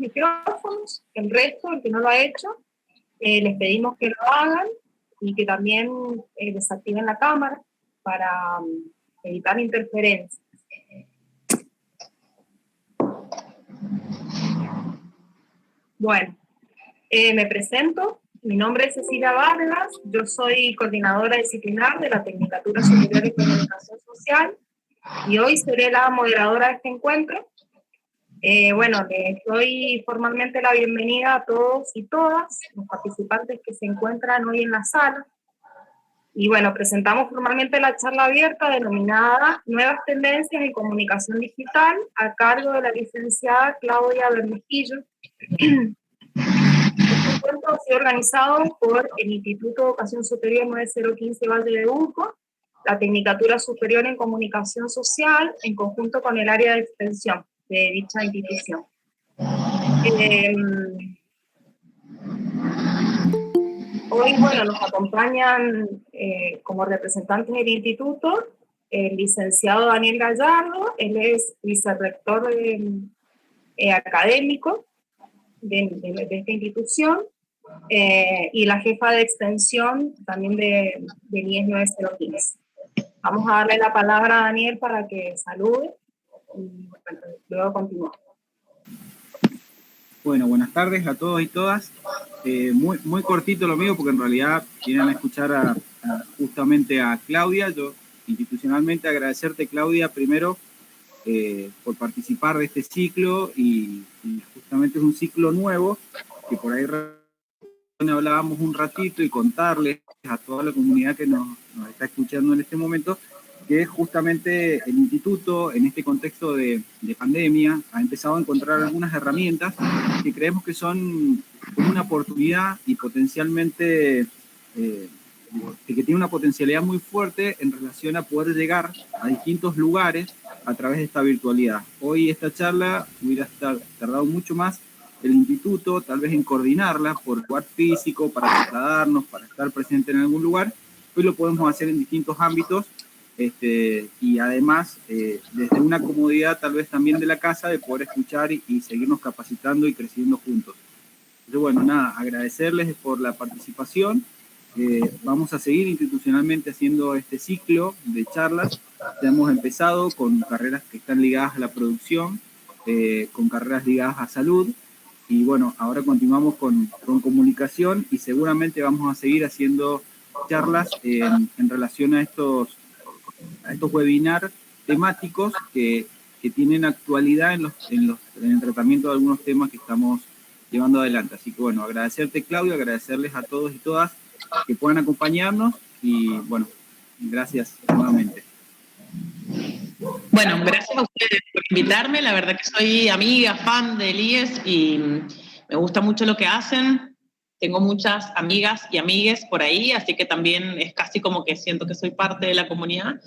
micrófonos. El resto, el que no lo ha hecho, les pedimos que lo hagan y que también desactiven la cámara para evitar interferencias. Bueno, me presento. Mi nombre es Cecilia Vargas, yo soy coordinadora disciplinar de la Tecnicatura Superior en Comunicación Social y hoy seré la moderadora de este encuentro. Bueno, les doy formalmente la bienvenida a todos y todas los participantes que se encuentran hoy en la sala. Y bueno, presentamos formalmente la charla abierta denominada Nuevas Tendencias en Comunicación Digital a cargo de la licenciada Claudia Bermejillo. Este encuentro ha sido organizado por el Instituto de Educación Superior 9015 Valle de Uco, la Tecnicatura Superior en Comunicación Social, en conjunto con el área de extensión de dicha institución. Hoy, bueno, nos acompañan como representantes del instituto el licenciado Daniel Gallardo, él es vicerrector académico de esta institución, y la jefa de extensión también del IES 9015. Vamos a darle la palabra a Daniel para que salude y bueno, luego continuamos. Bueno, buenas tardes a todos y todas. Muy cortito lo mío porque en realidad vienen a escuchar justamente a Claudia. Yo institucionalmente agradecerte, Claudia, primero por participar de este ciclo y justamente es un ciclo nuevo que por ahí hablábamos un ratito y contarles a toda la comunidad que nos está escuchando en este momento que justamente el instituto en este contexto de pandemia ha empezado a encontrar algunas herramientas que creemos que son como una oportunidad y potencialmente que tiene una potencialidad muy fuerte en relación a poder llegar a distintos lugares a través de esta virtualidad. Hoy esta charla hubiera tardado mucho más el instituto, tal vez en coordinarla por lugar físico, para trasladarnos, para estar presente en algún lugar. Hoy lo podemos hacer en distintos ámbitos y además desde una comodidad tal vez también de la casa de poder escuchar y seguirnos capacitando y creciendo juntos. Entonces, bueno, nada, agradecerles por la participación. Vamos a seguir institucionalmente haciendo este ciclo de charlas. Ya hemos empezado con carreras que están ligadas a la producción, con carreras ligadas a salud, y bueno, ahora continuamos con comunicación y seguramente vamos a seguir haciendo charlas en relación a estos webinars temáticos que tienen actualidad en el tratamiento de algunos temas que estamos llevando adelante. Así que bueno, agradecerte, Claudio, agradecerles a todos y todas que puedan acompañarnos y bueno, gracias nuevamente. Bueno, gracias a ustedes por invitarme. La verdad que soy amiga, fan del IES y me gusta mucho lo que hacen. Tengo muchas amigas y amigues por ahí, así que también es casi como que siento que soy parte de la comunidad.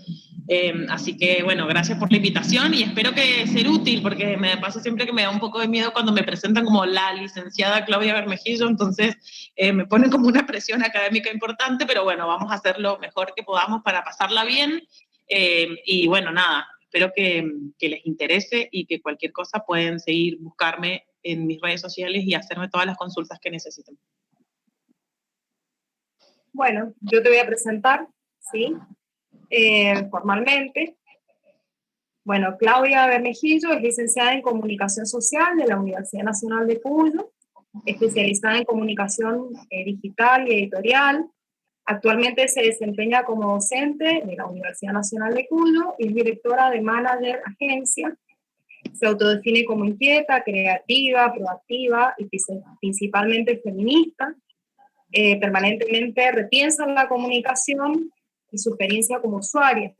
Así que, bueno, gracias por la invitación y espero que sea útil, porque me pasa siempre que me da un poco de miedo cuando me presentan como la licenciada Claudia Bermejillo, entonces me ponen como una presión académica importante, pero bueno, vamos a hacer lo mejor que podamos para pasarla bien. Y bueno, nada, espero que les interese y que cualquier cosa pueden seguir buscarme en mis redes sociales y hacerme todas las consultas que necesiten. Bueno, yo te voy a presentar, ¿sí? Formalmente. Bueno, Claudia Bermejillo es licenciada en Comunicación Social de la Universidad Nacional de Cuyo, especializada en comunicación digital y editorial. Actualmente se desempeña como docente de la Universidad Nacional de Cuyo y es directora de Manager Agencia. Se autodefine como inquieta, creativa, proactiva y principalmente feminista. Permanentemente repiensa la comunicación y su experiencia como usuaria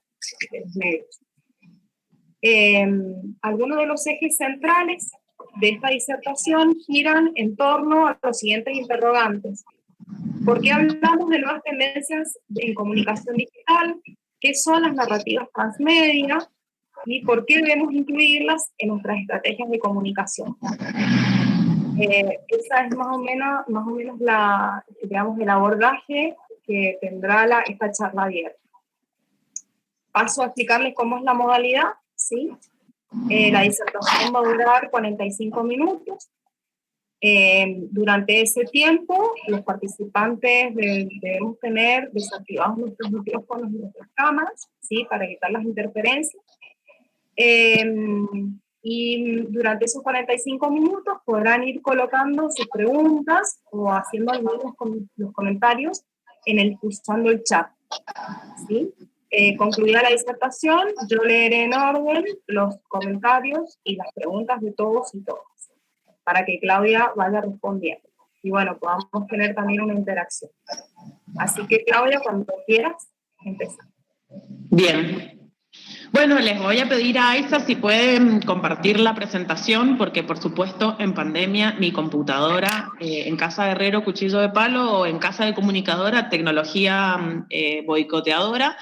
de los medios. Algunos de los ejes centrales de esta disertación giran en torno a los siguientes interrogantes. ¿Por qué hablamos de nuevas tendencias en comunicación digital? ¿Qué son las narrativas transmedia? ¿Y por qué debemos incluirlas en nuestras estrategias de comunicación? Esa es más o menos digamos, el abordaje que tendrá esta charla abierta. Paso a explicarles cómo es la modalidad, ¿sí? La disertación va a durar 45 minutos. Durante ese tiempo, los participantes debemos tener desactivados nuestros micrófonos y nuestras cámaras, ¿sí? Para evitar las interferencias. Y durante esos 45 minutos podrán ir colocando sus preguntas o haciendo algunos los comentarios usando el chat, ¿sí? Concluida la disertación, yo leeré en orden los comentarios y las preguntas de todos y todas, para que Claudia vaya respondiendo. Y bueno, podamos tener también una interacción. Así que Claudia, cuando quieras, empezamos. Bien. Bueno, les voy a pedir a Aiza si pueden compartir la presentación, porque por supuesto en pandemia mi computadora, en casa de herrero cuchillo de palo, o en casa de comunicadora tecnología boicoteadora,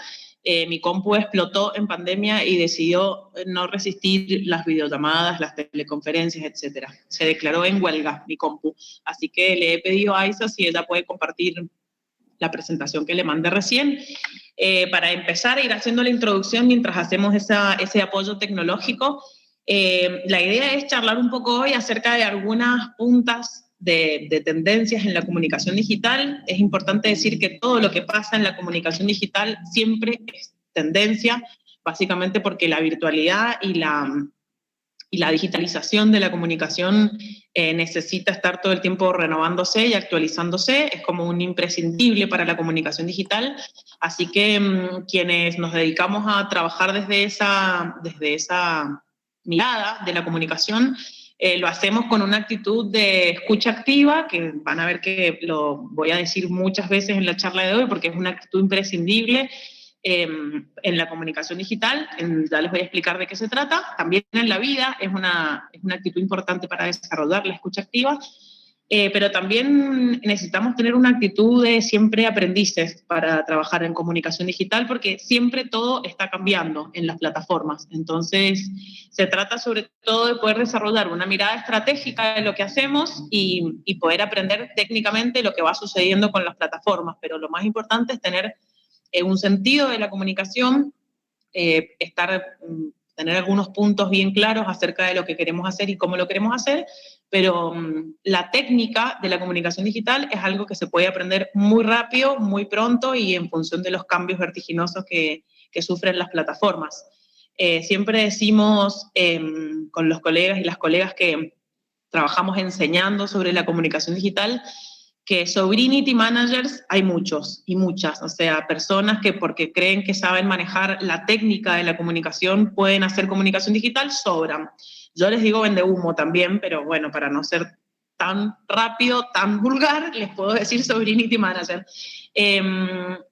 mi compu explotó en pandemia y decidió no resistir las videollamadas, las teleconferencias, etc. Se declaró en huelga mi compu, así que le he pedido a Aiza si ella puede compartir la presentación que le mandé recién, para empezar a ir haciendo la introducción mientras hacemos ese apoyo tecnológico. La idea es charlar un poco hoy acerca de algunas puntas de tendencias en la comunicación digital. Es importante decir que todo lo que pasa en la comunicación digital siempre es tendencia, básicamente porque la virtualidad y la digitalización de la comunicación necesita estar todo el tiempo renovándose y actualizándose, es como un imprescindible para la comunicación digital, así que quienes nos dedicamos a trabajar desde esa mirada de la comunicación, lo hacemos con una actitud de escucha activa, que van a ver que lo voy a decir muchas veces en la charla de hoy, porque es una actitud imprescindible en la comunicación digital. Ya les voy a explicar de qué se trata. También en la vida es una actitud importante para desarrollar la escucha activa, pero también necesitamos tener una actitud de siempre aprendices para trabajar en comunicación digital, porque siempre todo está cambiando en las plataformas. Entonces, se trata sobre todo de poder desarrollar una mirada estratégica de lo que hacemos y poder aprender técnicamente lo que va sucediendo con las plataformas, pero lo más importante es tener un sentido de la comunicación, tener algunos puntos bien claros acerca de lo que queremos hacer y cómo lo queremos hacer, pero la técnica de la comunicación digital es algo que se puede aprender muy rápido, muy pronto y en función de los cambios vertiginosos que sufren las plataformas. Siempre decimos con los colegas y las colegas que trabajamos enseñando sobre la comunicación digital, que Sobrinity Managers hay muchos y muchas, o sea, personas que porque creen que saben manejar la técnica de la comunicación pueden hacer comunicación digital, sobran. Yo les digo vende humo también, pero bueno, para no ser tan rápido, tan vulgar, les puedo decir Sobrinity Manager.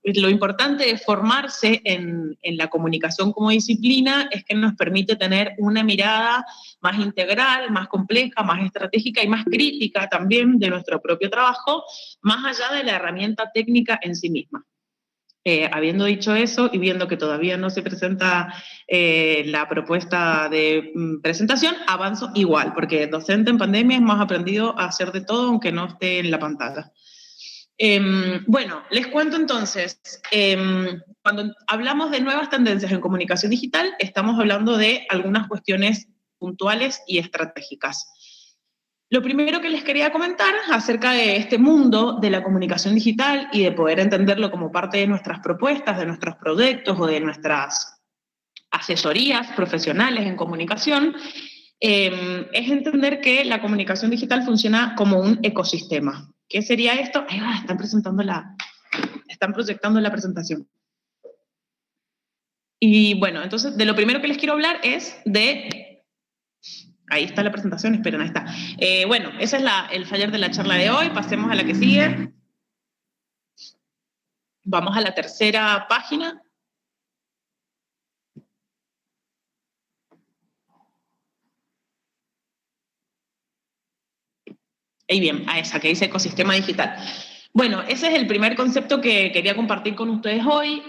Lo importante de formarse en la comunicación como disciplina es que nos permite tener una mirada más integral, más compleja, más estratégica y más crítica también de nuestro propio trabajo, más allá de la herramienta técnica en sí misma. Habiendo dicho eso y viendo que todavía no se presenta la propuesta de presentación, avanzo igual, porque docente en pandemia hemos aprendido a hacer de todo aunque no esté en la pantalla. Bueno, les cuento entonces, cuando hablamos de nuevas tendencias en comunicación digital, estamos hablando de algunas cuestiones puntuales y estratégicas. Lo primero que les quería comentar acerca de este mundo de la comunicación digital y de poder entenderlo como parte de nuestras propuestas, de nuestros proyectos o de nuestras asesorías profesionales en comunicación, es entender que la comunicación digital funciona como un ecosistema. ¿Qué sería esto? Ahí va, están proyectando la presentación. Y bueno, entonces de lo primero que les quiero hablar es de... Ahí está la presentación, esperen, ahí está. Bueno, ese es el flyer de la charla de hoy. Pasemos a la que sigue. Vamos a la tercera página. Ahí bien, a esa que dice ecosistema digital. Bueno, ese es el primer concepto que quería compartir con ustedes hoy.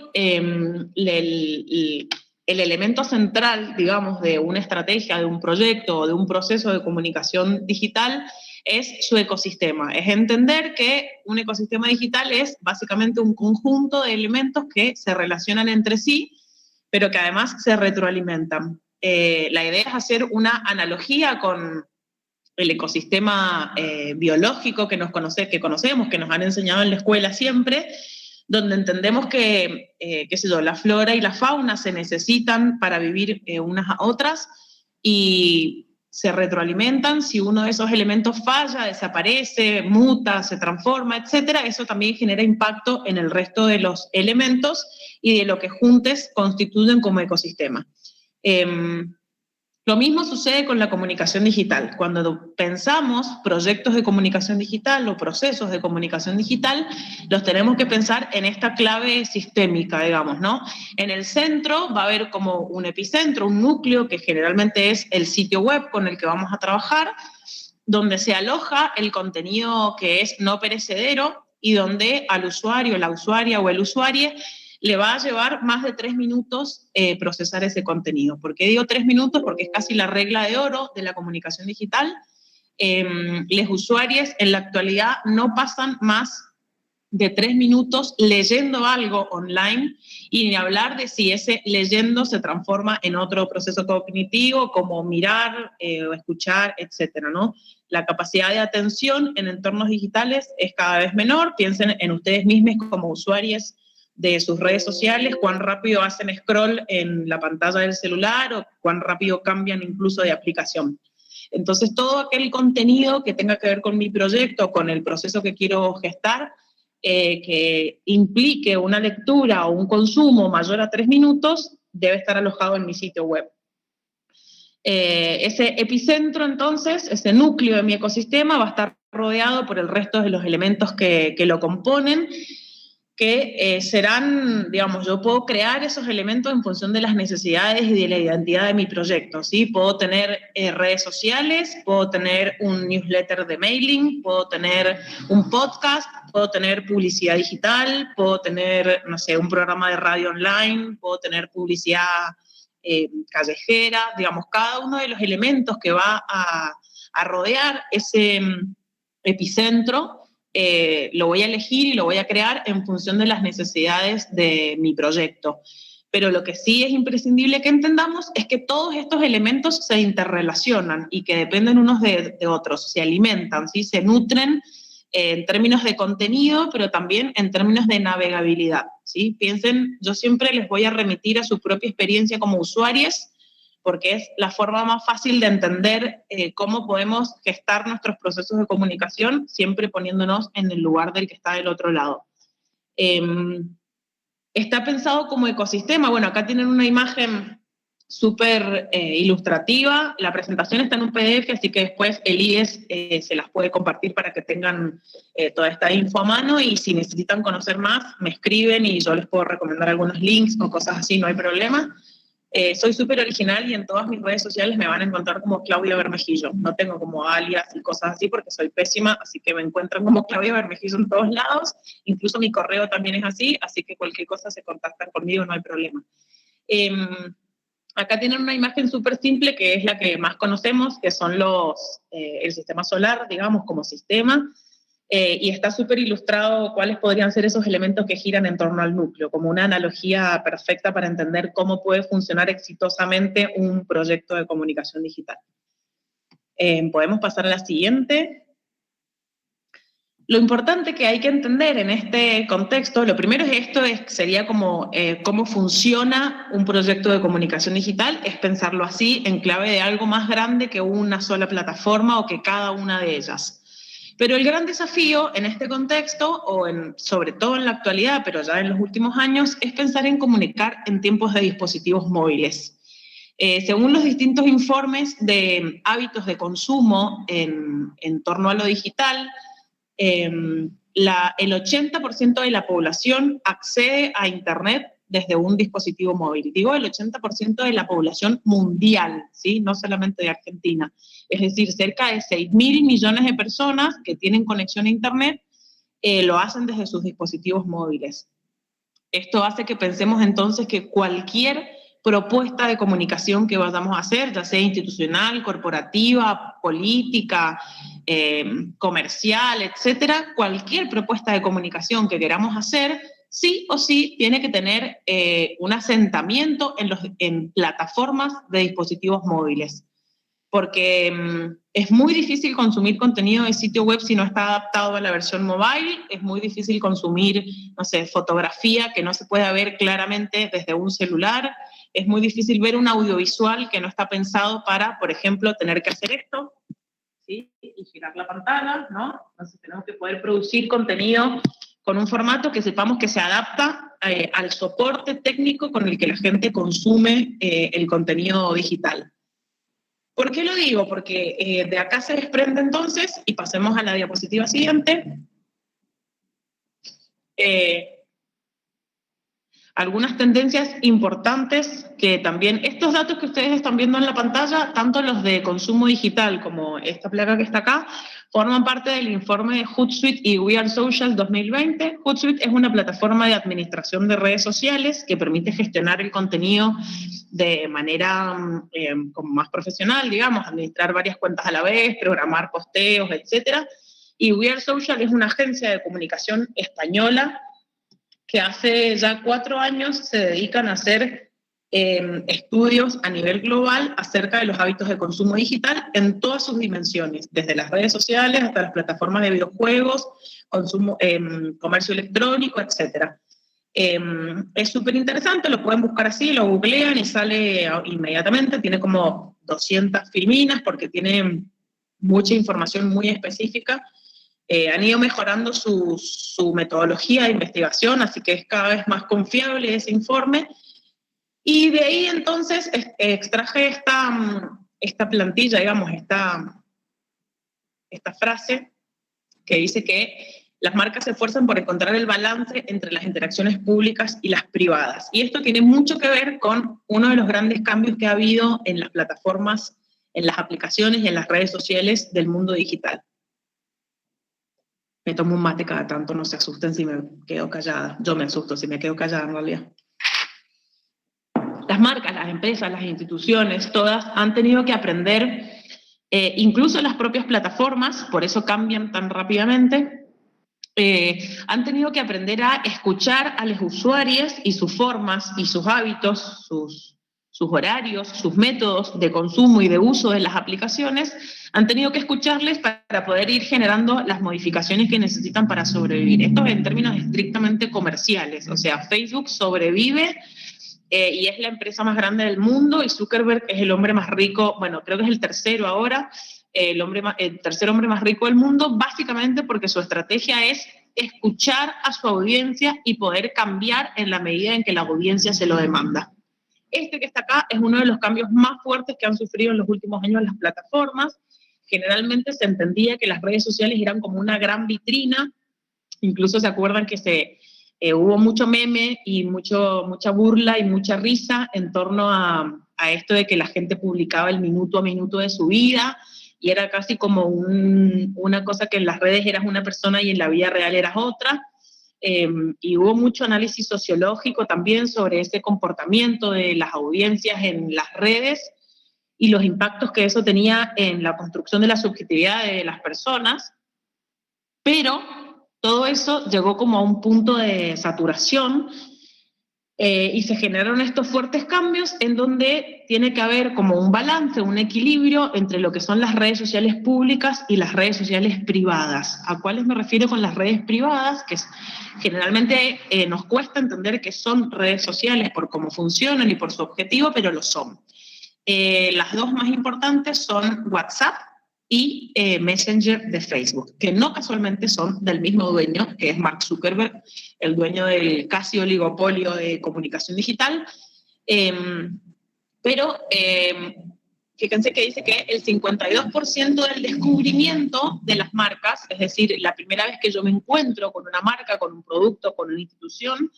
El elemento central, digamos, de una estrategia, de un proyecto o de un proceso de comunicación digital es su ecosistema. Es entender que un ecosistema digital es básicamente un conjunto de elementos que se relacionan entre sí, pero que además se retroalimentan. La idea es hacer una analogía con el ecosistema biológico que conocemos, que nos han enseñado en la escuela siempre, donde entendemos que, qué sé yo, la flora y la fauna se necesitan para vivir unas a otras y se retroalimentan. Si uno de esos elementos falla, desaparece, muta, se transforma, etcétera, eso también genera impacto en el resto de los elementos y de lo que juntos constituyen como ecosistema. Lo mismo sucede con la comunicación digital. Cuando pensamos proyectos de comunicación digital o procesos de comunicación digital, los tenemos que pensar en esta clave sistémica, digamos, ¿no? En el centro va a haber como un epicentro, un núcleo, que generalmente es el sitio web con el que vamos a trabajar, donde se aloja el contenido que es no perecedero y donde al usuario, la usuaria o el usuario le va a llevar más de 3 minutos procesar ese contenido. ¿Por qué digo 3 minutos? Porque es casi la regla de oro de la comunicación digital. Los usuarios en la actualidad no pasan más de 3 minutos leyendo algo online, y ni hablar de si ese leyendo se transforma en otro proceso cognitivo, como mirar o escuchar, etcétera, ¿no? La capacidad de atención en entornos digitales es cada vez menor. Piensen en ustedes mismos como usuarios de sus redes sociales, cuán rápido hacen scroll en la pantalla del celular o cuán rápido cambian incluso de aplicación. Entonces, todo aquel contenido que tenga que ver con mi proyecto, con el proceso que quiero gestar, que implique una lectura o un consumo mayor a 3 minutos, debe estar alojado en mi sitio web. Ese epicentro, entonces, ese núcleo de mi ecosistema va a estar rodeado por el resto de los elementos que lo componen, que serán, digamos, yo puedo crear esos elementos en función de las necesidades y de la identidad de mi proyecto, ¿sí? Puedo tener redes sociales, puedo tener un newsletter de mailing, puedo tener un podcast, puedo tener publicidad digital, puedo tener, no sé, un programa de radio online, puedo tener publicidad callejera, digamos, cada uno de los elementos que va a rodear ese epicentro, lo voy a elegir y lo voy a crear en función de las necesidades de mi proyecto. Pero lo que sí es imprescindible que entendamos es que todos estos elementos se interrelacionan y que dependen unos de otros, se alimentan, ¿sí? Se nutren en términos de contenido, pero también en términos de navegabilidad, ¿sí? Piensen, yo siempre les voy a remitir a su propia experiencia como usuarios, porque es la forma más fácil de entender cómo podemos gestar nuestros procesos de comunicación, siempre poniéndonos en el lugar del que está del otro lado. Está pensado como ecosistema. Bueno, acá tienen una imagen súper ilustrativa. La presentación está en un PDF, así que después el IES se las puede compartir para que tengan toda esta info a mano, y si necesitan conocer más, me escriben y yo les puedo recomendar algunos links o cosas así, no hay problema. Soy súper original y en todas mis redes sociales me van a encontrar como Claudia Bermejillo. No tengo como alias y cosas así porque soy pésima, así que me encuentran como Claudia Bermejillo en todos lados. Incluso mi correo también es así que cualquier cosa se contactan conmigo, no hay problema. Acá tienen una imagen súper simple que es la que más conocemos, que son el sistema solar, digamos, como sistema. Y está súper ilustrado cuáles podrían ser esos elementos que giran en torno al núcleo, como una analogía perfecta para entender cómo puede funcionar exitosamente un proyecto de comunicación digital. Podemos pasar a la siguiente. Lo importante que hay que entender en este contexto, lo primero es esto, sería como cómo funciona un proyecto de comunicación digital, es pensarlo así en clave de algo más grande que una sola plataforma o que cada una de ellas. Pero el gran desafío en este contexto, sobre todo en la actualidad, pero ya en los últimos años, es pensar en comunicar en tiempos de dispositivos móviles. Según los distintos informes de hábitos de consumo en torno a lo digital, el 80% de la población accede a Internet desde un dispositivo móvil. Digo el 80% de la población mundial, ¿sí? No solamente de Argentina. Es decir, cerca de 6.000 millones de personas que tienen conexión a Internet lo hacen desde sus dispositivos móviles. Esto hace que pensemos entonces que cualquier propuesta de comunicación que vayamos a hacer, ya sea institucional, corporativa, política, comercial, etcétera, cualquier propuesta de comunicación que queramos hacer, sí o sí tiene que tener un asentamiento en plataformas de dispositivos móviles. porque es muy difícil consumir contenido de sitio web si no está adaptado a la versión mobile, es muy difícil consumir, no sé, fotografía que no se pueda ver claramente desde un celular, es muy difícil ver un audiovisual que no está pensado para, por ejemplo, tener que hacer esto, ¿sí? Y girar la pantalla, ¿no? Entonces tenemos que poder producir contenido con un formato que sepamos que se adapta al soporte técnico con el que la gente consume el contenido digital. ¿Por qué lo digo? Porque de acá se desprende entonces, y pasemos a la diapositiva siguiente, algunas tendencias importantes que también, estos datos que ustedes están viendo en la pantalla, tanto los de consumo digital como esta placa que está acá, forman parte del informe de Hootsuite y We Are Social 2020. Hootsuite es una plataforma de administración de redes sociales que permite gestionar el contenido de manera como más profesional, digamos, administrar varias cuentas a la vez, programar posteos, etc. Y We Are Social es una agencia de comunicación española que hace ya 4 años se dedican a hacer estudios a nivel global acerca de los hábitos de consumo digital en todas sus dimensiones, desde las redes sociales hasta las plataformas de videojuegos, consumo, comercio electrónico, etc. Es súper interesante, lo pueden buscar así, lo googlean y sale inmediatamente, tiene como 200 filminas porque tiene mucha información muy específica. Han ido mejorando su metodología de investigación, así que es cada vez más confiable ese informe. Y de ahí entonces extraje esta plantilla, digamos, esta frase que dice que las marcas se esfuerzan por encontrar el balance entre las interacciones públicas y las privadas. Y esto tiene mucho que ver con uno de los grandes cambios que ha habido en las plataformas, en las aplicaciones y en las redes sociales del mundo digital. Me tomo un mate cada tanto, no se asusten si me quedo callada. Yo me asusto si me quedo callada en realidad. Las marcas, las empresas, las instituciones, todas han tenido que aprender, incluso las propias plataformas, por eso cambian tan rápidamente, han tenido que aprender a escuchar a los usuarios y sus formas y sus hábitos, sus horarios, sus métodos de consumo y de uso de las aplicaciones, han tenido que escucharles para poder ir generando las modificaciones que necesitan para sobrevivir. Esto en términos estrictamente comerciales, o sea, Facebook sobrevive y es la empresa más grande del mundo y Zuckerberg es el hombre más rico, bueno, creo que es el tercero ahora, el tercer hombre más rico del mundo, básicamente porque su estrategia es escuchar a su audiencia y poder cambiar en la medida en que la audiencia se lo demanda. Este que está acá es uno de los cambios más fuertes que han sufrido en los últimos años las plataformas. Generalmente se entendía que las redes sociales eran como una gran vitrina, incluso se acuerdan que hubo mucho meme y mucha burla y mucha risa en torno a esto de que la gente publicaba el minuto a minuto de su vida, y era casi como una cosa que en las redes eras una persona y en la vida real eras otra. Y hubo mucho análisis sociológico también sobre ese comportamiento de las audiencias en las redes y los impactos que eso tenía en la construcción de la subjetividad de las personas, pero todo eso llegó como a un punto de saturación y se generaron estos fuertes cambios en donde tiene que haber como un balance, un equilibrio entre lo que son las redes sociales públicas y las redes sociales privadas. ¿A cuáles me refiero con las redes privadas? Que generalmente nos cuesta entender que son redes sociales por cómo funcionan y por su objetivo, pero lo son. Las dos más importantes son WhatsApp y Messenger de Facebook, que no casualmente son del mismo dueño, que es Mark Zuckerberg, el dueño del casi oligopolio de comunicación digital. Pero fíjense que dice que el 52% del descubrimiento de las marcas, es decir, la primera vez que yo me encuentro con una marca, con un producto, con una institución,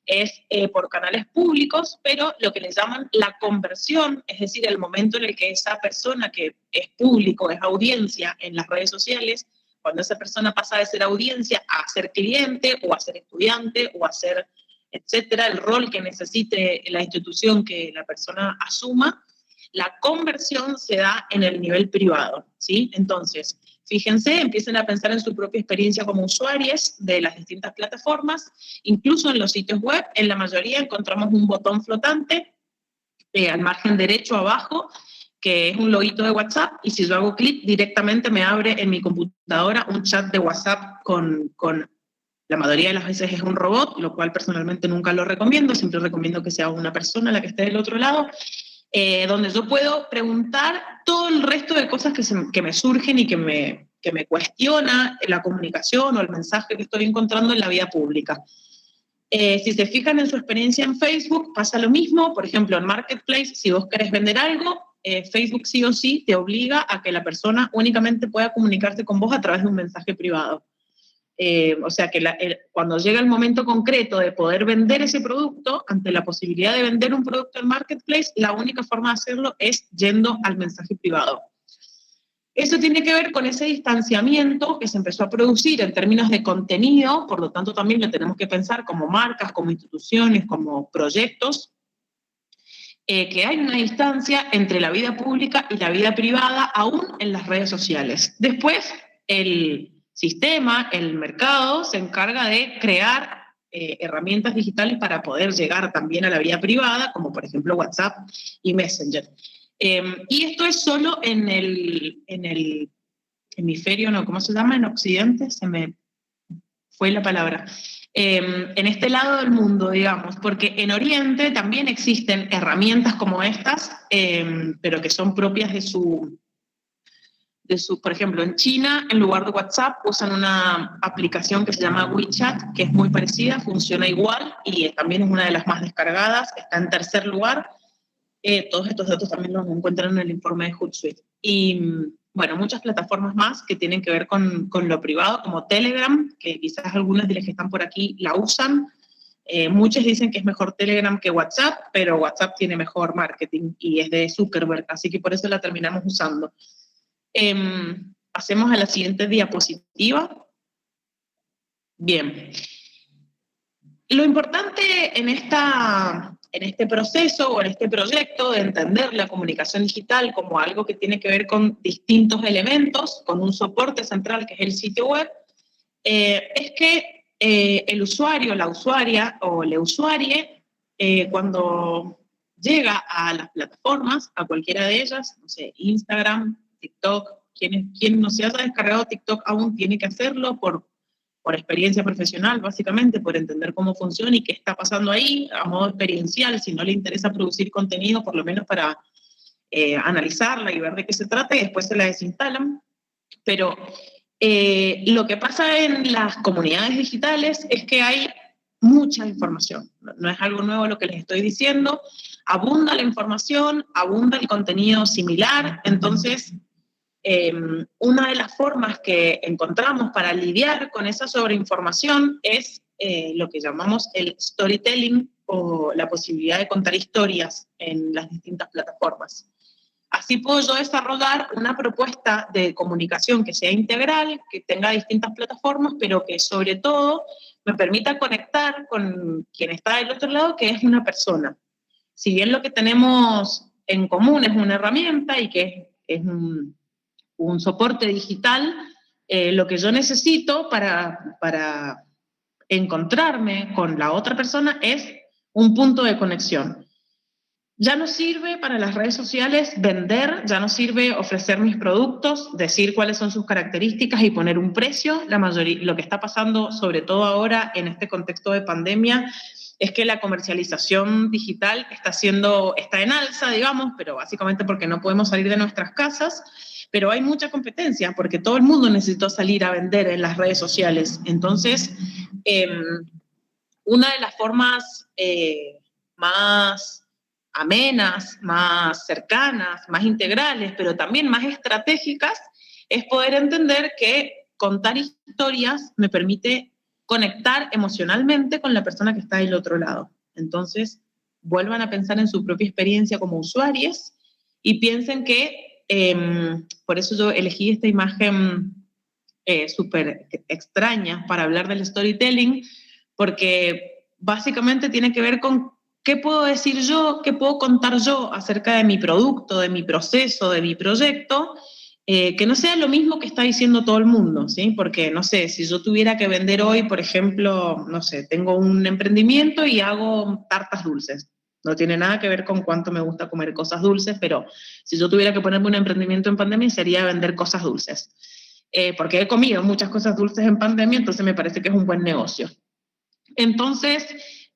es por canales públicos, pero lo que le llaman la conversión, es decir, el momento en el que esa persona que es público, es audiencia en las redes sociales, cuando esa persona pasa de ser audiencia a ser cliente o a ser estudiante o a ser, etcétera, el rol que necesite la institución que la persona asuma, la conversión se da en el nivel privado, ¿sí? Entonces, fíjense, empiecen a pensar en su propia experiencia como usuarios de las distintas plataformas, incluso en los sitios web, en la mayoría encontramos un botón flotante al margen derecho abajo, que es un loguito de WhatsApp, y si yo hago clic, directamente me abre en mi computadora un chat de WhatsApp con la mayoría de las veces es un robot, lo cual personalmente nunca lo recomiendo, siempre recomiendo que sea una persona la que esté del otro lado, donde yo puedo preguntar todo el resto de cosas que me surgen y que me cuestiona la comunicación o el mensaje que estoy encontrando en la vida pública. Si se fijan en su experiencia en Facebook, pasa lo mismo. Por ejemplo, en Marketplace, si vos querés vender algo, Facebook sí o sí te obliga a que la persona únicamente pueda comunicarse con vos a través de un mensaje privado. O sea que cuando llega el momento concreto de poder vender ese producto, ante la posibilidad de vender un producto en Marketplace, la única forma de hacerlo es yendo al mensaje privado. Eso tiene que ver con ese distanciamiento que se empezó a producir en términos de contenido, por lo tanto también lo tenemos que pensar como marcas, como instituciones, como proyectos, que hay una distancia entre la vida pública y la vida privada, aún en las redes sociales. Después, el sistema, el mercado, se encarga de crear herramientas digitales para poder llegar también a la vida privada, como por ejemplo WhatsApp y Messenger. Y esto es solo en el hemisferio, no, ¿cómo se llama? En Occidente, se me fue la palabra. En este lado del mundo, digamos, porque en Oriente también existen herramientas como estas, pero que son propias de su, por ejemplo, en China, en lugar de WhatsApp, usan una aplicación que se llama WeChat, que es muy parecida, funciona igual y también es una de las más descargadas, está en tercer lugar. Todos estos datos también los encuentran en el informe de Hootsuite. Y, bueno, muchas plataformas más que tienen que ver con lo privado, como Telegram, que quizás algunas de las que están por aquí la usan. Muchos dicen que es mejor Telegram que WhatsApp, pero WhatsApp tiene mejor marketing y es de Zuckerberg, así que por eso la terminamos usando. Pasemos a la siguiente diapositiva. Bien. Lo importante en este proceso o en este proyecto de entender la comunicación digital como algo que tiene que ver con distintos elementos, con un soporte central que es el sitio web, es que el usuario, la usuaria o la usuarie, cuando llega a las plataformas, a cualquiera de ellas, no sé, Instagram, TikTok, quien no se haya descargado TikTok aún tiene que hacerlo por experiencia profesional, básicamente, por entender cómo funciona y qué está pasando ahí, a modo experiencial, si no le interesa producir contenido, por lo menos para analizarla y ver de qué se trata, y después se la desinstalan. Pero lo que pasa en las comunidades digitales es que hay mucha información. No es algo nuevo lo que les estoy diciendo. Abunda la información, abunda el contenido similar, entonces una de las formas que encontramos para lidiar con esa sobreinformación es lo que llamamos el storytelling o la posibilidad de contar historias en las distintas plataformas. Así puedo yo desarrollar una propuesta de comunicación que sea integral, que tenga distintas plataformas, pero que sobre todo me permita conectar con quien está del otro lado, que es una persona. Si bien lo que tenemos en común es una herramienta y que es un soporte digital, lo que yo necesito para encontrarme con la otra persona es un punto de conexión. Ya no sirve para las redes sociales vender, ya no sirve ofrecer mis productos, decir cuáles son sus características y poner un precio. Lo que está pasando, sobre todo ahora en este contexto de pandemia, es que la comercialización digital está en alza, digamos, pero básicamente porque no podemos salir de nuestras casas. Pero hay mucha competencia porque todo el mundo necesitó salir a vender en las redes sociales. Entonces, una de las formas más amenas, más cercanas, más integrales, pero también más estratégicas, es poder entender que contar historias me permite conectar emocionalmente con la persona que está del otro lado. Entonces, vuelvan a pensar en su propia experiencia como usuarios y piensen que por eso yo elegí esta imagen súper extraña para hablar del storytelling, porque básicamente tiene que ver con qué puedo decir yo, qué puedo contar yo acerca de mi producto, de mi proceso, de mi proyecto, que no sea lo mismo que está diciendo todo el mundo, ¿sí? Porque, no sé, si yo tuviera que vender hoy, por ejemplo, no sé, tengo un emprendimiento y hago tartas dulces. No tiene nada que ver con cuánto me gusta comer cosas dulces, pero si yo tuviera que ponerme un emprendimiento en pandemia sería vender cosas dulces. Porque he comido muchas cosas dulces en pandemia, entonces me parece que es un buen negocio. Entonces,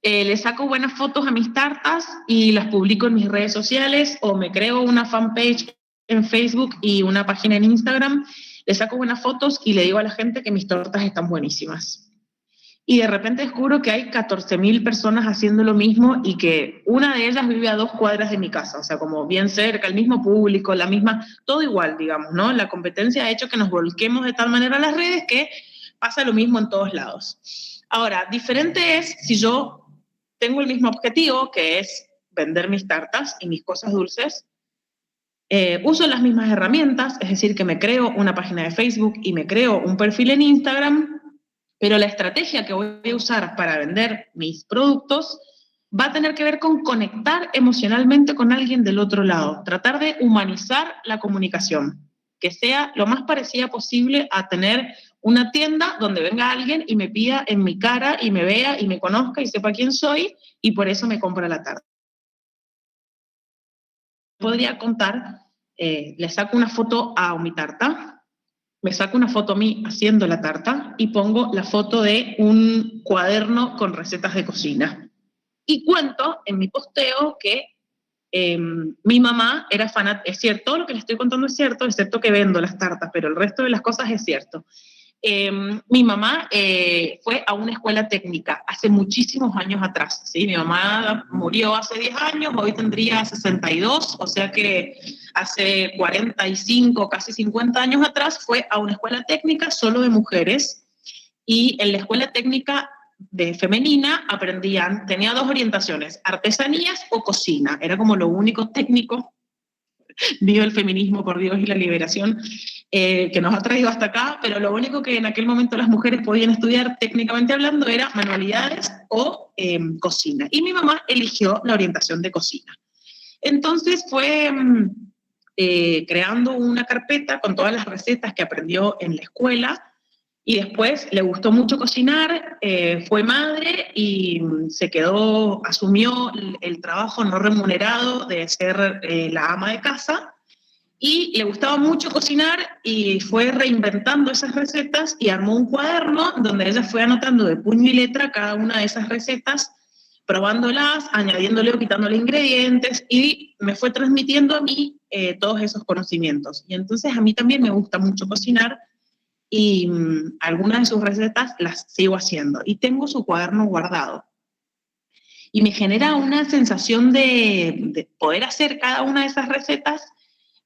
le saco buenas fotos a mis tartas y las publico en mis redes sociales, o me creo una fanpage en Facebook y una página en Instagram, le saco buenas fotos y le digo a la gente que mis tortas están buenísimas. Y de repente descubro que hay 14.000 personas haciendo lo mismo y que una de ellas vive a 2 cuadras de mi casa, o sea, como bien cerca, el mismo público, la misma, todo igual, digamos, ¿no? La competencia ha hecho que nos volquemos de tal manera a las redes que pasa lo mismo en todos lados. Ahora, diferente es si yo tengo el mismo objetivo, que es vender mis tartas y mis cosas dulces, uso las mismas herramientas, es decir, que me creo una página de Facebook y me creo un perfil en Instagram, pero la estrategia que voy a usar para vender mis productos va a tener que ver con conectar emocionalmente con alguien del otro lado, tratar de humanizar la comunicación, que sea lo más parecida posible a tener una tienda donde venga alguien y me pida en mi cara y me vea y me conozca y sepa quién soy y por eso me compra la tarta. Podría contar, le saco una foto a mi tarta, me saco una foto a mí haciendo la tarta y pongo la foto de un cuaderno con recetas de cocina. Y cuento en mi posteo que mi mamá era fanática, es cierto, todo lo que les estoy contando es cierto, excepto que vendo las tartas, pero el resto de las cosas es cierto. Mi mamá fue a una escuela técnica hace muchísimos años atrás, ¿sí? Mi mamá murió hace 10 años, hoy tendría 62, o sea que hace 45, casi 50 años atrás fue a una escuela técnica solo de mujeres, y en la escuela técnica de femenina aprendían, tenía 2 orientaciones, artesanías o cocina, era como lo único técnico. Viva el feminismo, por Dios, y la liberación que nos ha traído hasta acá, pero lo único que en aquel momento las mujeres podían estudiar técnicamente hablando era manualidades o cocina. Y mi mamá eligió la orientación de cocina. Entonces fue creando una carpeta con todas las recetas que aprendió en la escuela, y después le gustó mucho cocinar, fue madre y se quedó, asumió el trabajo no remunerado de ser la ama de casa, y le gustaba mucho cocinar y fue reinventando esas recetas y armó un cuaderno donde ella fue anotando de puño y letra cada una de esas recetas, probándolas, añadiéndole o quitándole ingredientes, y me fue transmitiendo a mí todos esos conocimientos. Y entonces a mí también me gusta mucho cocinar, y algunas de sus recetas las sigo haciendo y tengo su cuaderno guardado. Y me genera una sensación de poder hacer cada una de esas recetas,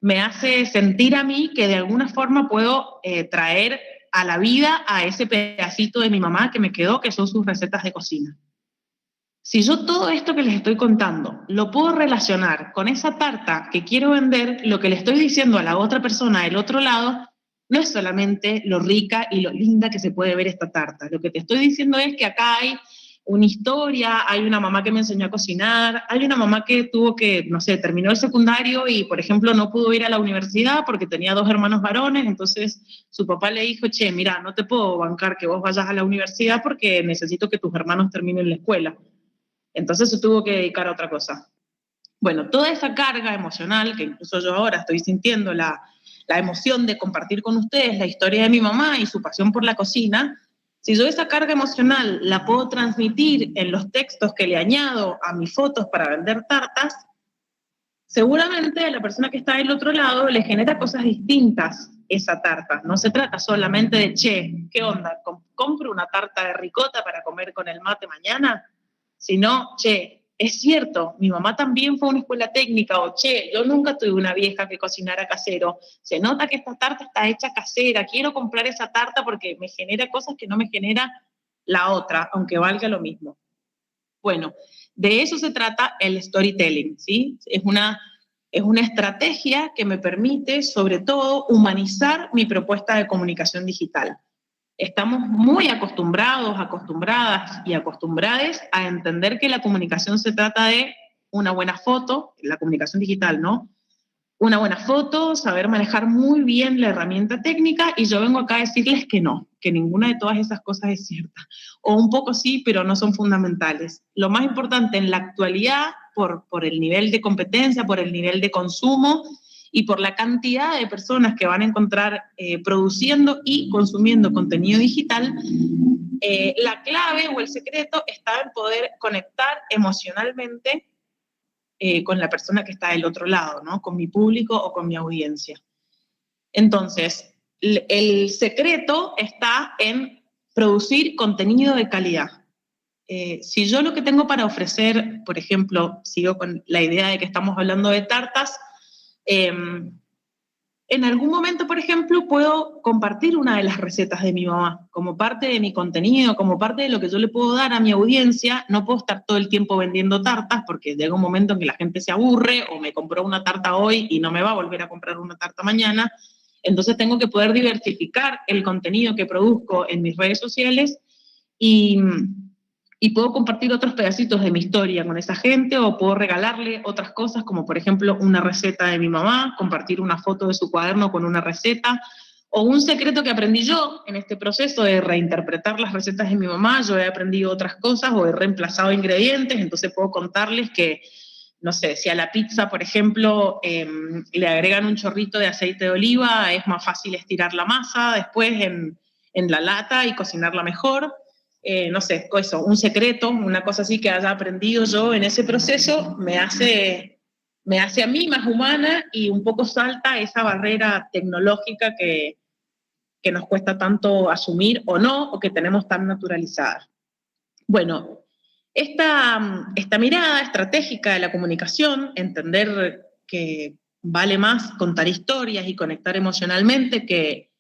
me hace sentir a mí que de alguna forma puedo traer a la vida a ese pedacito de mi mamá que me quedó, que son sus recetas de cocina. Si yo todo esto que les estoy contando lo puedo relacionar con esa tarta que quiero vender, lo que le estoy diciendo a la otra persona del otro lado no es solamente lo rica y lo linda que se puede ver esta tarta. Lo que te estoy diciendo es que acá hay una historia, hay una mamá que me enseñó a cocinar, hay una mamá que tuvo que, no sé, terminó el secundario y, por ejemplo, no pudo ir a la universidad porque tenía 2 hermanos varones, entonces su papá le dijo, che, mira, no te puedo bancar que vos vayas a la universidad porque necesito que tus hermanos terminen la escuela. Entonces se tuvo que dedicar a otra cosa. Bueno, toda esa carga emocional, que incluso yo ahora estoy sintiendo la emoción de compartir con ustedes la historia de mi mamá y su pasión por la cocina, si yo esa carga emocional la puedo transmitir en los textos que le añado a mis fotos para vender tartas, seguramente a la persona que está del otro lado le genera cosas distintas esa tarta. No se trata solamente de, che, ¿qué onda? ¿Compro una tarta de ricota para comer con el mate mañana? Sino, che, es cierto, mi mamá también fue a una escuela técnica, o che, yo nunca tuve una vieja que cocinara casero, se nota que esta tarta está hecha casera, quiero comprar esa tarta porque me genera cosas que no me genera la otra, aunque valga lo mismo. Bueno, de eso se trata el storytelling, ¿sí? Es una estrategia que me permite, sobre todo, humanizar mi propuesta de comunicación digital. Estamos muy acostumbrados, acostumbradas y acostumbrades a entender que la comunicación se trata de una buena foto, la comunicación digital, ¿no? Una buena foto, saber manejar muy bien la herramienta técnica, y yo vengo acá a decirles que no, que ninguna de todas esas cosas es cierta. O un poco sí, pero no son fundamentales. Lo más importante en la actualidad por el nivel de competencia, por el nivel de consumo y por la cantidad de personas que van a encontrar produciendo y consumiendo contenido digital. La clave o el secreto está en poder conectar emocionalmente con la persona que está del otro lado, ¿no? Con mi público o con mi audiencia. Entonces, el secreto está en producir contenido de calidad. Si yo lo que tengo para ofrecer, por ejemplo, sigo con la idea de que estamos hablando de tartas, en algún momento, por ejemplo, puedo compartir una de las recetas de mi mamá como parte de mi contenido, como parte de lo que yo le puedo dar a mi audiencia. No puedo estar todo el tiempo vendiendo tartas porque llega un momento en que la gente se aburre o me compró una tarta hoy y no me va a volver a comprar una tarta mañana. Entonces tengo que poder diversificar el contenido que produzco en mis redes sociales y puedo compartir otros pedacitos de mi historia con esa gente, o puedo regalarle otras cosas, como por ejemplo una receta de mi mamá, compartir una foto de su cuaderno con una receta, o un secreto que aprendí yo en este proceso de reinterpretar las recetas de mi mamá. Yo he aprendido otras cosas o he reemplazado ingredientes, entonces puedo contarles que, no sé, si a la pizza, por ejemplo, le agregan un chorrito de aceite de oliva, es más fácil estirar la masa después en la lata y cocinarla mejor. No sé, eso, un secreto, una cosa así que haya aprendido yo en ese proceso, me hace a mí más humana y un poco salta esa barrera tecnológica que nos cuesta tanto asumir o no, o que tenemos tan naturalizada. Bueno, esta mirada estratégica de la comunicación, entender que vale más contar historias y conectar emocionalmente que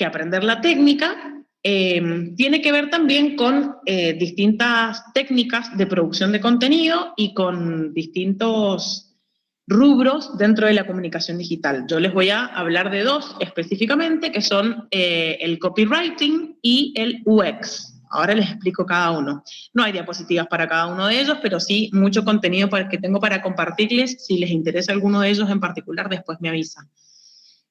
aprender la técnica, tiene que ver también con distintas técnicas de producción de contenido y con distintos rubros dentro de la comunicación digital. Yo les voy a hablar de dos específicamente, que son el copywriting y el UX. Ahora les explico cada uno. No hay diapositivas para cada uno de ellos, pero sí mucho contenido que tengo para compartirles. Si les interesa alguno de ellos en particular, después me avisan.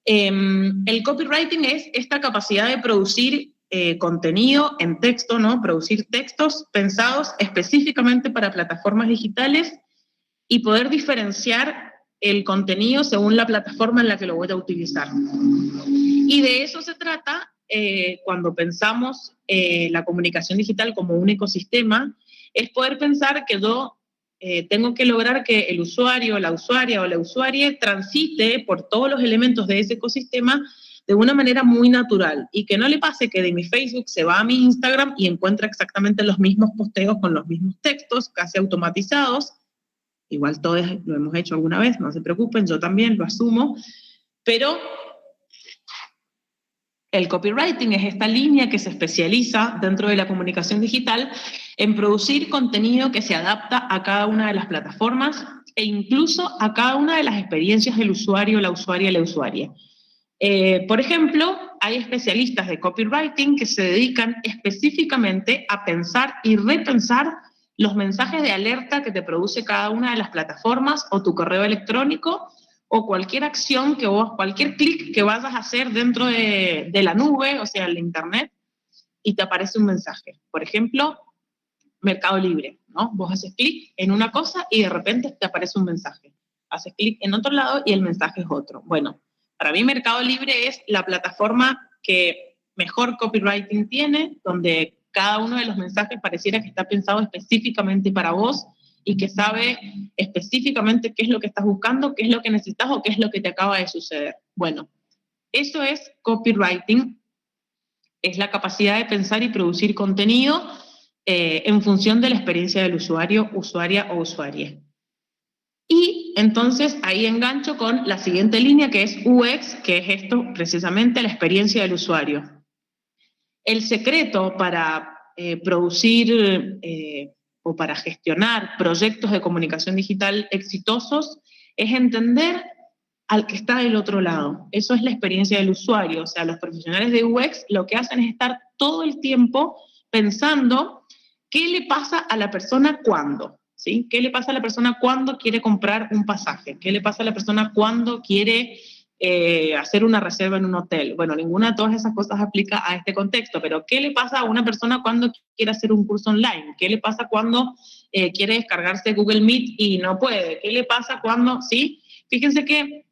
El copywriting es esta capacidad de producir contenido en texto, ¿no? Producir textos pensados específicamente para plataformas digitales y poder diferenciar el contenido según la plataforma en la que lo voy a utilizar. Y de eso se trata cuando pensamos la comunicación digital como un ecosistema, es poder pensar que yo tengo que lograr que el usuario, la usuaria o la usuaria transite por todos los elementos de ese ecosistema de una manera muy natural y que no le pase que de mi Facebook se va a mi Instagram y encuentra exactamente los mismos posteos con los mismos textos casi automatizados. Igual todos lo hemos hecho alguna vez, no se preocupen, yo también lo asumo, pero el copywriting es esta línea que se especializa dentro de la comunicación digital en producir contenido que se adapta a cada una de las plataformas e incluso a cada una de las experiencias del usuario, la usuaria. Por ejemplo, hay especialistas de copywriting que se dedican específicamente a pensar y repensar los mensajes de alerta que te produce cada una de las plataformas o tu correo electrónico, o cualquier acción que vos, cualquier clic que vayas a hacer dentro de la nube, o sea, el internet, y te aparece un mensaje. Por ejemplo, Mercado Libre, ¿no? Vos haces clic en una cosa y de repente te aparece un mensaje. Haces clic en otro lado y el mensaje es otro. Bueno, para mí Mercado Libre es la plataforma que mejor copywriting tiene, donde cada uno de los mensajes pareciera que está pensado específicamente para vos y que sabe específicamente qué es lo que estás buscando, qué es lo que necesitas o qué es lo que te acaba de suceder. Bueno, eso es copywriting, es la capacidad de pensar y producir contenido en función de la experiencia del usuario, usuaria o usuaria. Y entonces ahí engancho con la siguiente línea, que es UX, que es esto precisamente, la experiencia del usuario. El secreto para producir o para gestionar proyectos de comunicación digital exitosos es entender al que está del otro lado. Eso es la experiencia del usuario. O sea, los profesionales de UX lo que hacen es estar todo el tiempo pensando qué le pasa a la persona cuando, ¿sí? ¿Qué le pasa a la persona cuando quiere comprar un pasaje? ¿Qué le pasa a la persona cuando quiere hacer una reserva en un hotel. Bueno, ninguna de todas esas cosas aplica a este contexto, pero ¿qué le pasa a una persona cuando quiere hacer un curso online? ¿Qué le pasa cuando quiere descargarse Google Meet y no puede? ¿Qué le pasa cuando, sí? Fíjense que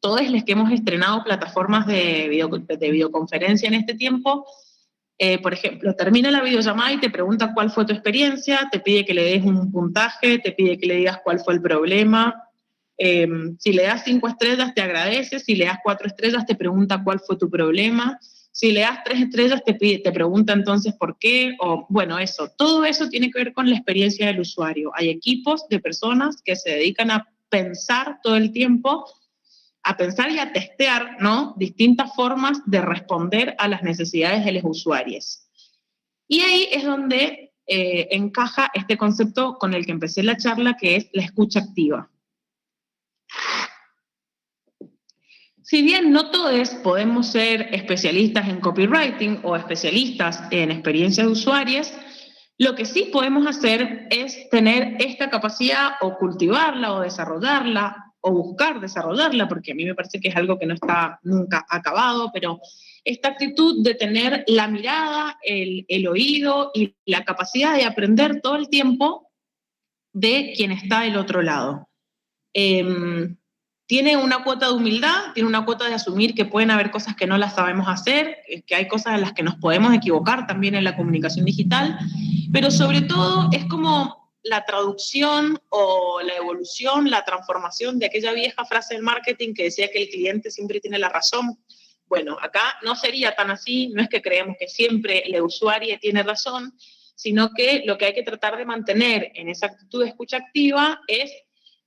todos los que hemos estrenado plataformas de videoconferencia en este tiempo, por ejemplo, termina la videollamada y te pregunta cuál fue tu experiencia, te pide que le des un puntaje, te pide que le digas cuál fue el problema. Si le das 5 estrellas te agradece, si le das 4 estrellas te pregunta cuál fue tu problema, si le das 3 estrellas te pregunta entonces por qué, o bueno, eso, todo eso tiene que ver con la experiencia del usuario. Hay equipos de personas que se dedican a pensar todo el tiempo, a pensar y a testear, ¿no?, distintas formas de responder a las necesidades de los usuarios. Y ahí es donde encaja este concepto con el que empecé la charla, que es la escucha activa. Si bien no todos podemos ser especialistas en copywriting o especialistas en experiencias de usuarios, lo que sí podemos hacer es tener esta capacidad o cultivarla o desarrollarla o buscar desarrollarla, porque a mí me parece que es algo que no está nunca acabado, pero esta actitud de tener la mirada, el oído y la capacidad de aprender todo el tiempo de quien está del otro lado. Tiene una cuota de humildad, tiene una cuota de asumir que pueden haber cosas que no las sabemos hacer, que hay cosas en las que nos podemos equivocar también en la comunicación digital, pero sobre todo es como la traducción o la evolución, la transformación de aquella vieja frase del marketing que decía que el cliente siempre tiene la razón. Bueno, acá no sería tan así, no es que creemos que siempre el usuario tiene razón, sino que lo que hay que tratar de mantener en esa actitud de escucha activa es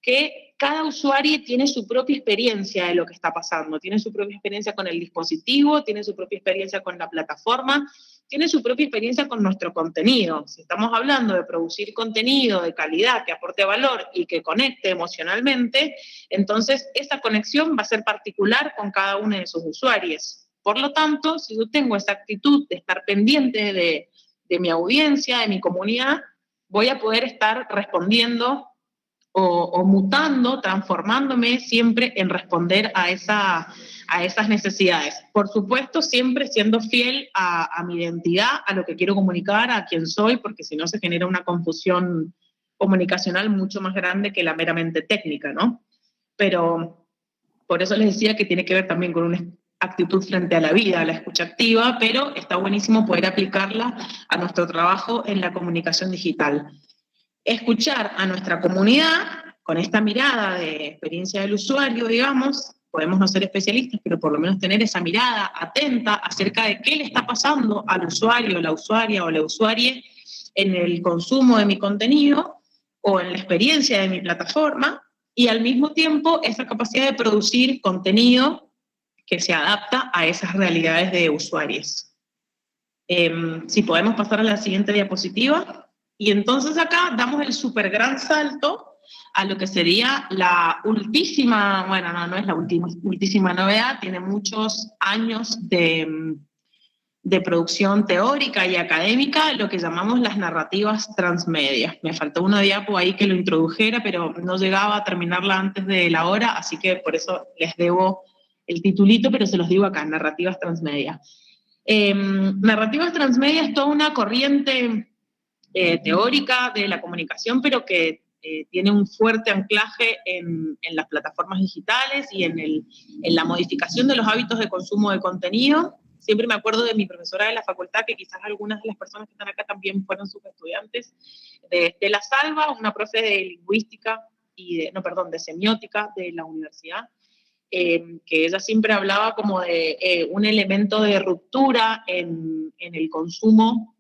que cada usuario tiene su propia experiencia de lo que está pasando, tiene su propia experiencia con el dispositivo, tiene su propia experiencia con la plataforma, tiene su propia experiencia con nuestro contenido. Si estamos hablando de producir contenido de calidad, que aporte valor y que conecte emocionalmente, entonces esa conexión va a ser particular con cada uno de sus usuarios. Por lo tanto, si yo tengo esa actitud de estar pendiente de mi audiencia, de mi comunidad, voy a poder estar respondiendo o mutando, transformándome siempre en responder a esas necesidades. Por supuesto, siempre siendo fiel a mi identidad, a lo que quiero comunicar, a quién soy, porque si no se genera una confusión comunicacional mucho más grande que la meramente técnica, ¿no? Pero por eso les decía que tiene que ver también con una actitud frente a la vida, a la escucha activa, pero está buenísimo poder aplicarla a nuestro trabajo en la comunicación digital. Escuchar a nuestra comunidad con esta mirada de experiencia del usuario, digamos, podemos no ser especialistas, pero por lo menos tener esa mirada atenta acerca de qué le está pasando al usuario, la usuaria o la usuaria en el consumo de mi contenido o en la experiencia de mi plataforma, y al mismo tiempo esa capacidad de producir contenido que se adapta a esas realidades de usuarios. Si podemos pasar a la siguiente diapositiva. Y entonces acá damos el súper gran salto a lo que sería la ultísima, bueno, no es la ultísima novedad, tiene muchos años de producción teórica y académica, lo que llamamos las narrativas transmedia. Me faltó una diapo ahí que lo introdujera, pero no llegaba a terminarla antes de la hora, así que por eso les debo el titulito, pero se los digo acá, narrativas transmedia. Narrativas transmedia es toda una corriente teórica de la comunicación, pero que tiene un fuerte anclaje en las plataformas digitales y en la modificación de los hábitos de consumo de contenido. Siempre me acuerdo de mi profesora de la facultad, que quizás algunas de las personas que están acá también fueron sus estudiantes, de La Salva, una profe de lingüística de semiótica de la universidad, que ella siempre hablaba como de un elemento de ruptura en el consumo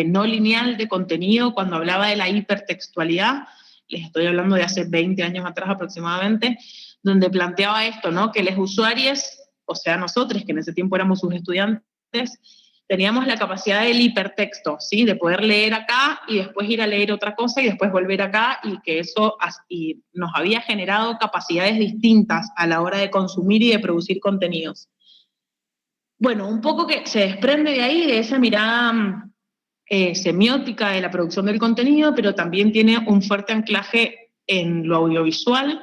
no lineal de contenido, cuando hablaba de la hipertextualidad, les estoy hablando de hace 20 años atrás aproximadamente, donde planteaba esto, ¿no? Que los usuarios, o sea, nosotros, que en ese tiempo éramos sus estudiantes, teníamos la capacidad del hipertexto, ¿sí? De poder leer acá y después ir a leer otra cosa y después volver acá, y que eso nos había generado capacidades distintas a la hora de consumir y de producir contenidos. Bueno, un poco que se desprende de ahí, de esa mirada semiótica de la producción del contenido, pero también tiene un fuerte anclaje en lo audiovisual,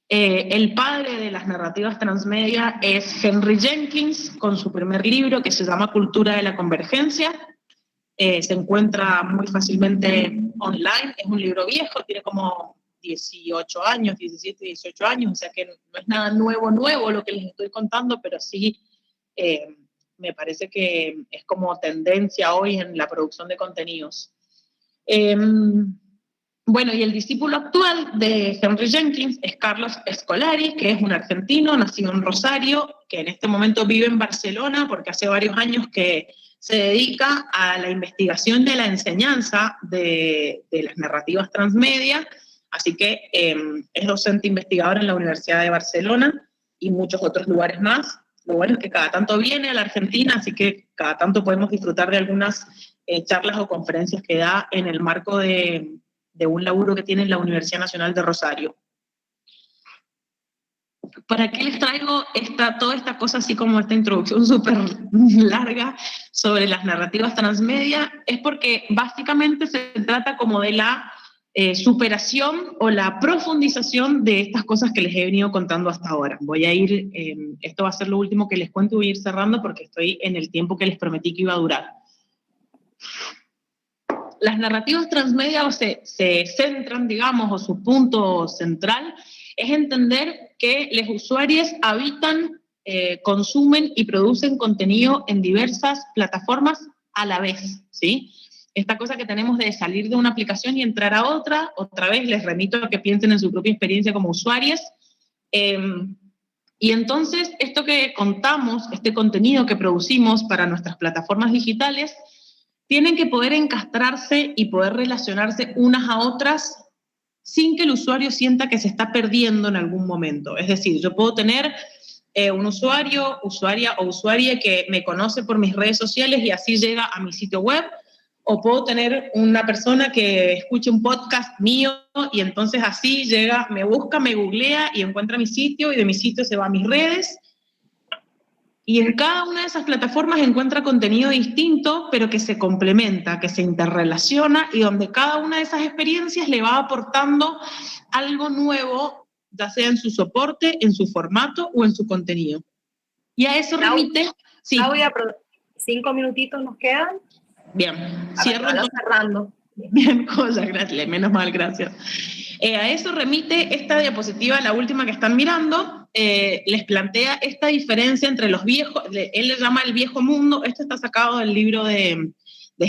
El padre de las narrativas transmedia es Henry Jenkins, con su primer libro que se llama Cultura de la Convergencia. Se encuentra muy fácilmente online, es un libro viejo, tiene como 18 años, 17, 18 años, o sea que no es nada nuevo lo que les estoy contando, pero sí me parece que es como tendencia hoy en la producción de contenidos. Bueno, y el discípulo actual de Henry Jenkins es Carlos Scolari, que es un argentino nacido en Rosario, que en este momento vive en Barcelona porque hace varios años que se dedica a la investigación de la enseñanza de las narrativas transmedia, así que es docente investigador en la Universidad de Barcelona y muchos otros lugares más. Lo bueno es que cada tanto viene a la Argentina, así que cada tanto podemos disfrutar de algunas charlas o conferencias que da en el marco de un laburo que tiene en la Universidad Nacional de Rosario. ¿Para qué les traigo toda esta cosa, así como esta introducción súper larga sobre las narrativas transmedia? Es porque básicamente se trata como de la superación o la profundización de estas cosas que les he venido contando hasta ahora. Voy a ir, esto va a ser lo último que les cuento, voy a ir cerrando porque estoy en el tiempo que les prometí que iba a durar. Las narrativas transmedia se centran, digamos, o su punto central es entender que los usuarios habitan, consumen y producen contenido en diversas plataformas a la vez, ¿sí? Esta cosa que tenemos de salir de una aplicación y entrar a otra vez les remito a que piensen en su propia experiencia como usuarios. Y entonces, esto que contamos, este contenido que producimos para nuestras plataformas digitales, tienen que poder encastrarse y poder relacionarse unas a otras sin que el usuario sienta que se está perdiendo en algún momento. Es decir, yo puedo tener un usuario, usuaria o usuaria que me conoce por mis redes sociales y así llega a mi sitio web, o puedo tener una persona que escuche un podcast mío y entonces así llega, me busca, me googlea y encuentra mi sitio y de mi sitio se va a mis redes. Y en cada una de esas plataformas encuentra contenido distinto, pero que se complementa, que se interrelaciona y donde cada una de esas experiencias le va aportando algo nuevo, ya sea en su soporte, en su formato o en su contenido. Y a eso remite... Sí. Claudia, 5 minutitos nos quedan. Bien, cierro. Cerrando. Bien, cosas, gracias, menos mal, gracias. A eso remite esta diapositiva, la última que están mirando, les plantea esta diferencia entre los viejos, él le llama el viejo mundo, esto está sacado del libro de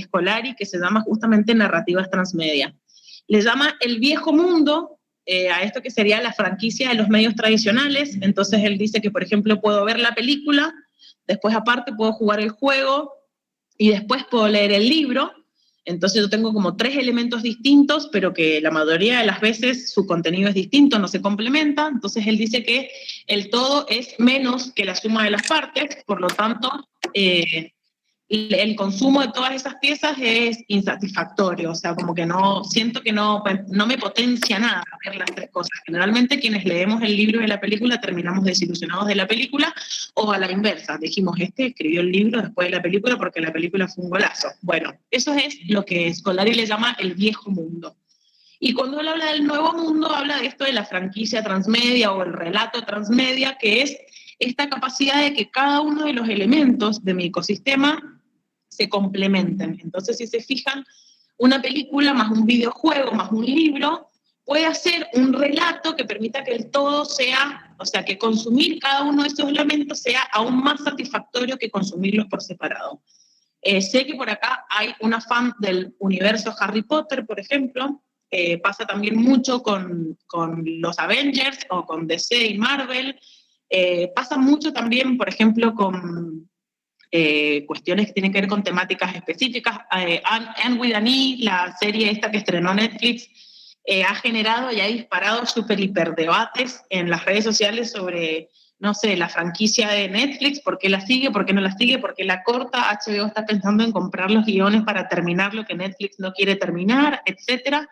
Scolari, que se llama justamente Narrativas Transmedia. Le llama el viejo mundo a esto que sería la franquicia de los medios tradicionales, entonces él dice que, por ejemplo, puedo ver la película, después aparte puedo jugar el juego, y después puedo leer el libro. Entonces yo tengo como 3 elementos distintos, pero que la mayoría de las veces su contenido es distinto, no se complementa. Entonces él dice que el todo es menos que la suma de las partes, por lo tanto el consumo de todas esas piezas es insatisfactorio, o sea, como que no, siento que no me potencia nada ver las 3 cosas. Generalmente quienes leemos el libro de la película terminamos desilusionados de la película, o a la inversa, dijimos, escribió el libro después de la película porque la película fue un golazo. Bueno, eso es lo que Scolari le llama el viejo mundo. Y cuando él habla del nuevo mundo, habla de esto de la franquicia transmedia o el relato transmedia, que es esta capacidad de que cada uno de los elementos de mi ecosistema se complementen. Entonces, si se fijan, una película más un videojuego más un libro puede hacer un relato que permita que el todo sea, o sea, que consumir cada uno de estos elementos sea aún más satisfactorio que consumirlos por separado. Sé que por acá hay una fan del universo Harry Potter, por ejemplo, pasa también mucho con los Avengers o con DC y Marvel, pasa mucho también, por ejemplo, con cuestiones que tienen que ver con temáticas específicas. Anne with an E, la serie esta que estrenó Netflix, ha generado y ha disparado súper hiper debates en las redes sociales sobre, no sé, la franquicia de Netflix, por qué la sigue, por qué no la sigue, por qué la corta, HBO está pensando en comprar los guiones para terminar lo que Netflix no quiere terminar, etc.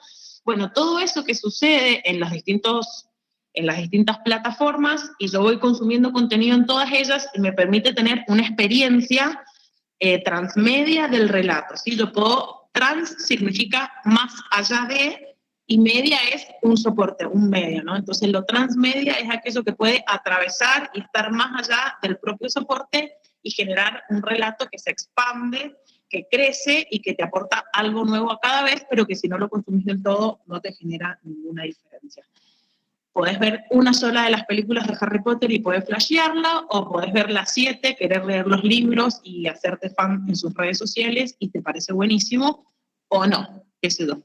Bueno, todo eso que sucede en las distintas plataformas, y yo voy consumiendo contenido en todas ellas, y me permite tener una experiencia transmedia del relato, ¿sí? Yo puedo, trans significa más allá de, y media es un soporte, un medio, ¿no? Entonces lo transmedia es aquello que puede atravesar y estar más allá del propio soporte y generar un relato que se expande, que crece y que te aporta algo nuevo a cada vez, pero que si no lo consumís del todo no te genera ninguna diferencia. Podés ver una sola de las películas de Harry Potter y podés flashearla, o podés ver las 7, querer leer los libros y hacerte fan en sus redes sociales y te parece buenísimo, o no, qué sé yo.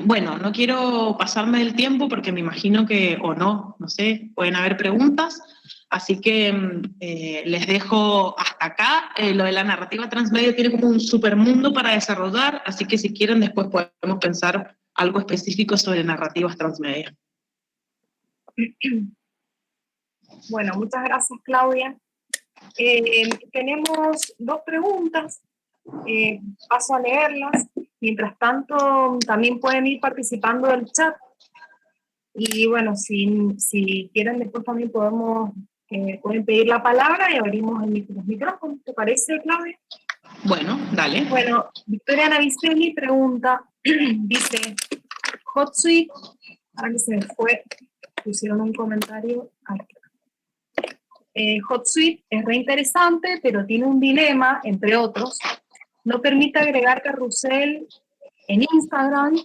Bueno, no quiero pasarme del tiempo porque me imagino que, o no sé, pueden haber preguntas, así que les dejo hasta acá. Lo de la narrativa transmedia tiene como un supermundo para desarrollar, así que si quieren después podemos pensar algo específico sobre narrativas transmedia. Bueno, muchas gracias, Claudia. Tenemos 2 preguntas, paso a leerlas. Mientras tanto, también pueden ir participando del chat. Y bueno, si quieren, después también pueden pedir la palabra y abrimos los micrófonos. ¿Te parece, Claudia? Bueno, dale. Bueno, Victoria Navicelli pregunta, dice, HotSuite, ahora que se me fue, pusieron un comentario aquí. HotSuite es re interesante, pero tiene un dilema, entre otros. No permite agregar carrusel en Instagram,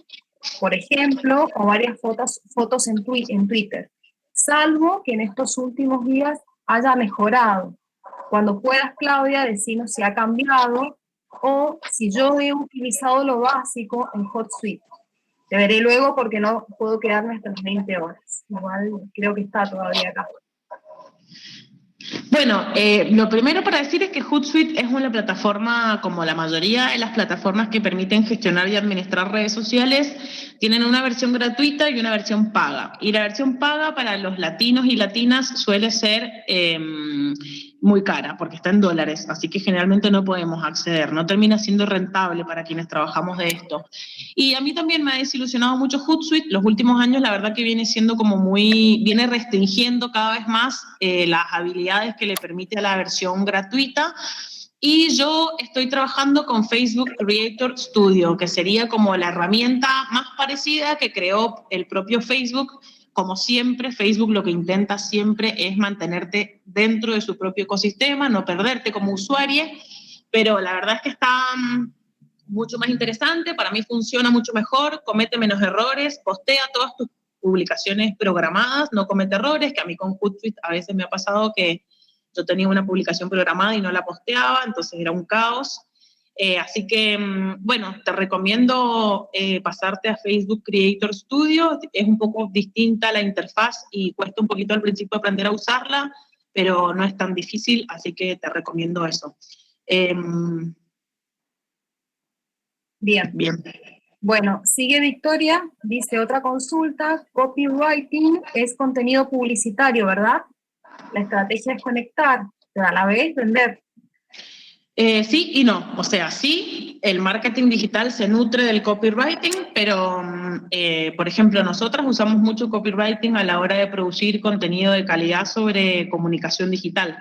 por ejemplo, o varias fotos en Twitter, salvo que en estos últimos días haya mejorado. Cuando puedas, Claudia, decinos si ha cambiado o si yo he utilizado lo básico en HotSuite. Te veré luego porque no puedo quedarme hasta las 20 horas. Igual creo que está todavía acá. Bueno, lo primero para decir es que Hootsuite es una plataforma, como la mayoría de las plataformas que permiten gestionar y administrar redes sociales, tienen una versión gratuita y una versión paga. Y la versión paga para los latinos y latinas suele ser muy cara, porque está en dólares, así que generalmente no podemos acceder, no termina siendo rentable para quienes trabajamos de esto. Y a mí también me ha desilusionado mucho Hootsuite. Los últimos años la verdad que viene restringiendo cada vez más las habilidades que le permite a la versión gratuita. Y yo estoy trabajando con Facebook Creator Studio, que sería como la herramienta más parecida que creó el propio Facebook. Como siempre, Facebook lo que intenta siempre es mantenerte dentro de su propio ecosistema, no perderte como usuario, pero la verdad es que está mucho más interesante, para mí funciona mucho mejor, comete menos errores, postea todas tus publicaciones programadas, no comete errores, que a mí con Hootsuite a veces me ha pasado que yo tenía una publicación programada y no la posteaba, entonces era un caos. Así que, bueno, te recomiendo pasarte a Facebook Creator Studio. Es un poco distinta la interfaz y cuesta un poquito al principio aprender a usarla, pero no es tan difícil, así que te recomiendo eso. Bien. Bueno, sigue Victoria, dice otra consulta, copywriting es contenido publicitario, ¿verdad? La estrategia es conectar, pero a la vez vender. Sí y no, o sea, sí, el marketing digital se nutre del copywriting, pero, por ejemplo, nosotras usamos mucho copywriting a la hora de producir contenido de calidad sobre comunicación digital.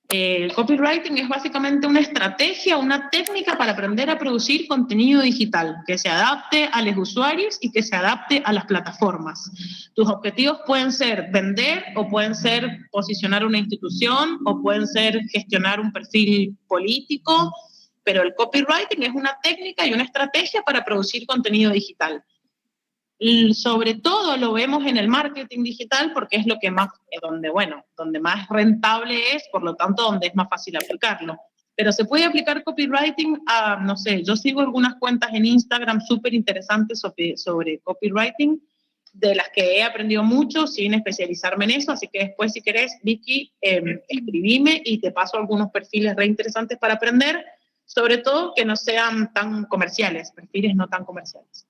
El copywriting es básicamente una estrategia, una técnica para aprender a producir contenido digital que se adapte a los usuarios y que se adapte a las plataformas. Tus objetivos pueden ser vender, o pueden ser posicionar una institución, o pueden ser gestionar un perfil político, pero el copywriting es una técnica y una estrategia para producir contenido digital. Y sobre todo lo vemos en el marketing digital porque es lo que más, donde más rentable es, por lo tanto donde es más fácil aplicarlo. Pero se puede aplicar copywriting a, no sé, yo sigo algunas cuentas en Instagram súper interesantes sobre copywriting, de las que he aprendido mucho sin especializarme en eso, así que después si querés, Vicky, escribime y te paso algunos perfiles re interesantes para aprender, sobre todo que no sean tan comerciales, perfiles no tan comerciales.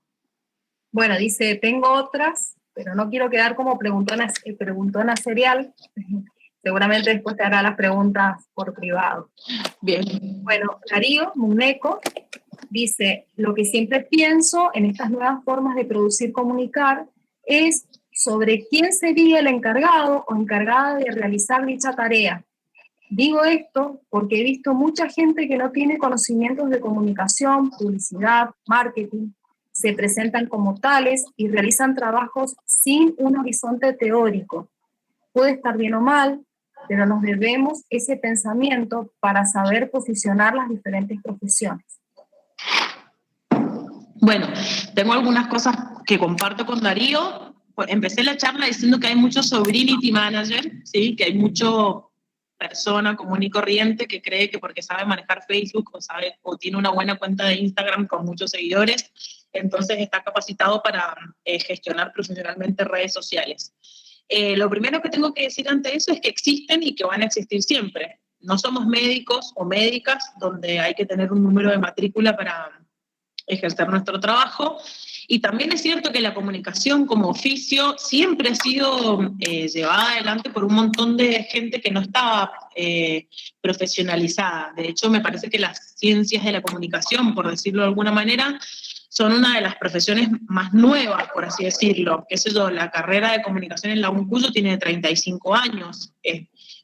Bueno, dice, tengo otras, pero no quiero quedar como preguntona serial. Seguramente después te hará las preguntas por privado. Bien. Bueno, Darío Muneco dice, lo que siempre pienso en estas nuevas formas de producir, comunicar, es sobre quién sería el encargado o encargada de realizar dicha tarea. Digo esto porque he visto mucha gente que no tiene conocimientos de comunicación, publicidad, marketing. se presentan como tales y realizan trabajos sin un horizonte teórico. Puede estar bien o mal, pero nos debemos ese pensamiento para saber posicionar las diferentes profesiones. Bueno, tengo algunas cosas que comparto con Darío. Pues empecé la charla diciendo que hay mucho sobrinity manager, ¿sí? Que hay mucho persona común y corriente que cree que porque sabe manejar Facebook o tiene una buena cuenta de Instagram con muchos seguidores, entonces está capacitado para gestionar profesionalmente redes sociales. Lo primero que tengo que decir ante eso es que existen y que van a existir siempre. No somos médicos o médicas donde hay que tener un número de matrícula para ejercer nuestro trabajo. Y también es cierto que la comunicación como oficio siempre ha sido llevada adelante por un montón de gente que no estaba profesionalizada. De hecho, me parece que las ciencias de la comunicación, por decirlo de alguna manera, son una de las profesiones más nuevas, por así decirlo. Qué sé yo, la carrera de comunicación en la UNCUYO tiene 35 años,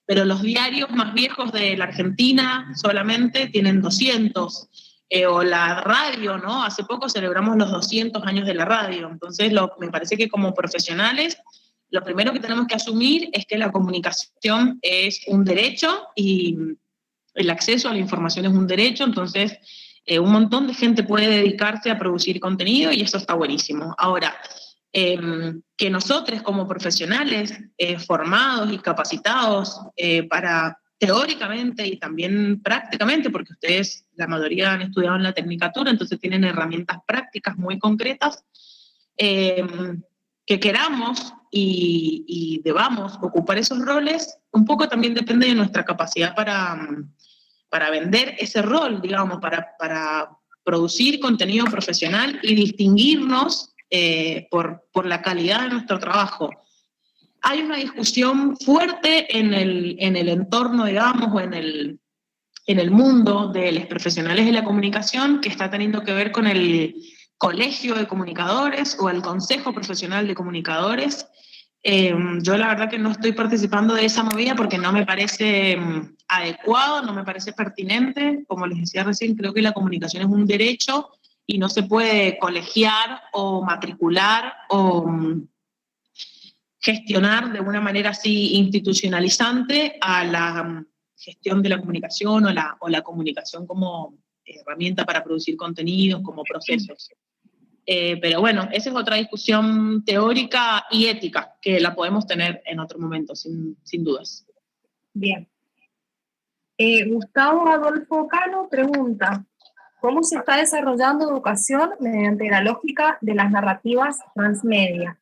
pero los diarios más viejos de la Argentina solamente tienen 200. O la radio, ¿no? Hace poco celebramos los 200 años de la radio. Entonces, me parece que como profesionales, lo primero que tenemos que asumir es que la comunicación es un derecho y el acceso a la información es un derecho. Entonces, un montón de gente puede dedicarse a producir contenido y eso está buenísimo. Ahora, que nosotros como profesionales formados y capacitados para teóricamente y también prácticamente, porque ustedes, la mayoría han estudiado en la tecnicatura, entonces tienen herramientas prácticas muy concretas, que queramos y debamos ocupar esos roles, un poco también depende de nuestra capacidad para vender ese rol, digamos, para producir contenido profesional y distinguirnos por la calidad de nuestro trabajo. Hay una discusión fuerte en el entorno, digamos, o en el mundo de los profesionales de la comunicación que está teniendo que ver con el Colegio de Comunicadores o el Consejo Profesional de Comunicadores. Yo la verdad que no estoy participando de esa movida porque no me parece adecuado, no me parece pertinente. Como les decía recién, creo que la comunicación es un derecho y no se puede colegiar o matricular o gestionar de una manera así institucionalizante a la gestión de la comunicación o la comunicación como herramienta para producir contenidos, como procesos. Pero bueno, esa es otra discusión teórica y ética que la podemos tener en otro momento, sin dudas. Bien. Gustavo Adolfo Cano pregunta, ¿cómo se está desarrollando educación mediante la lógica de las narrativas transmedia?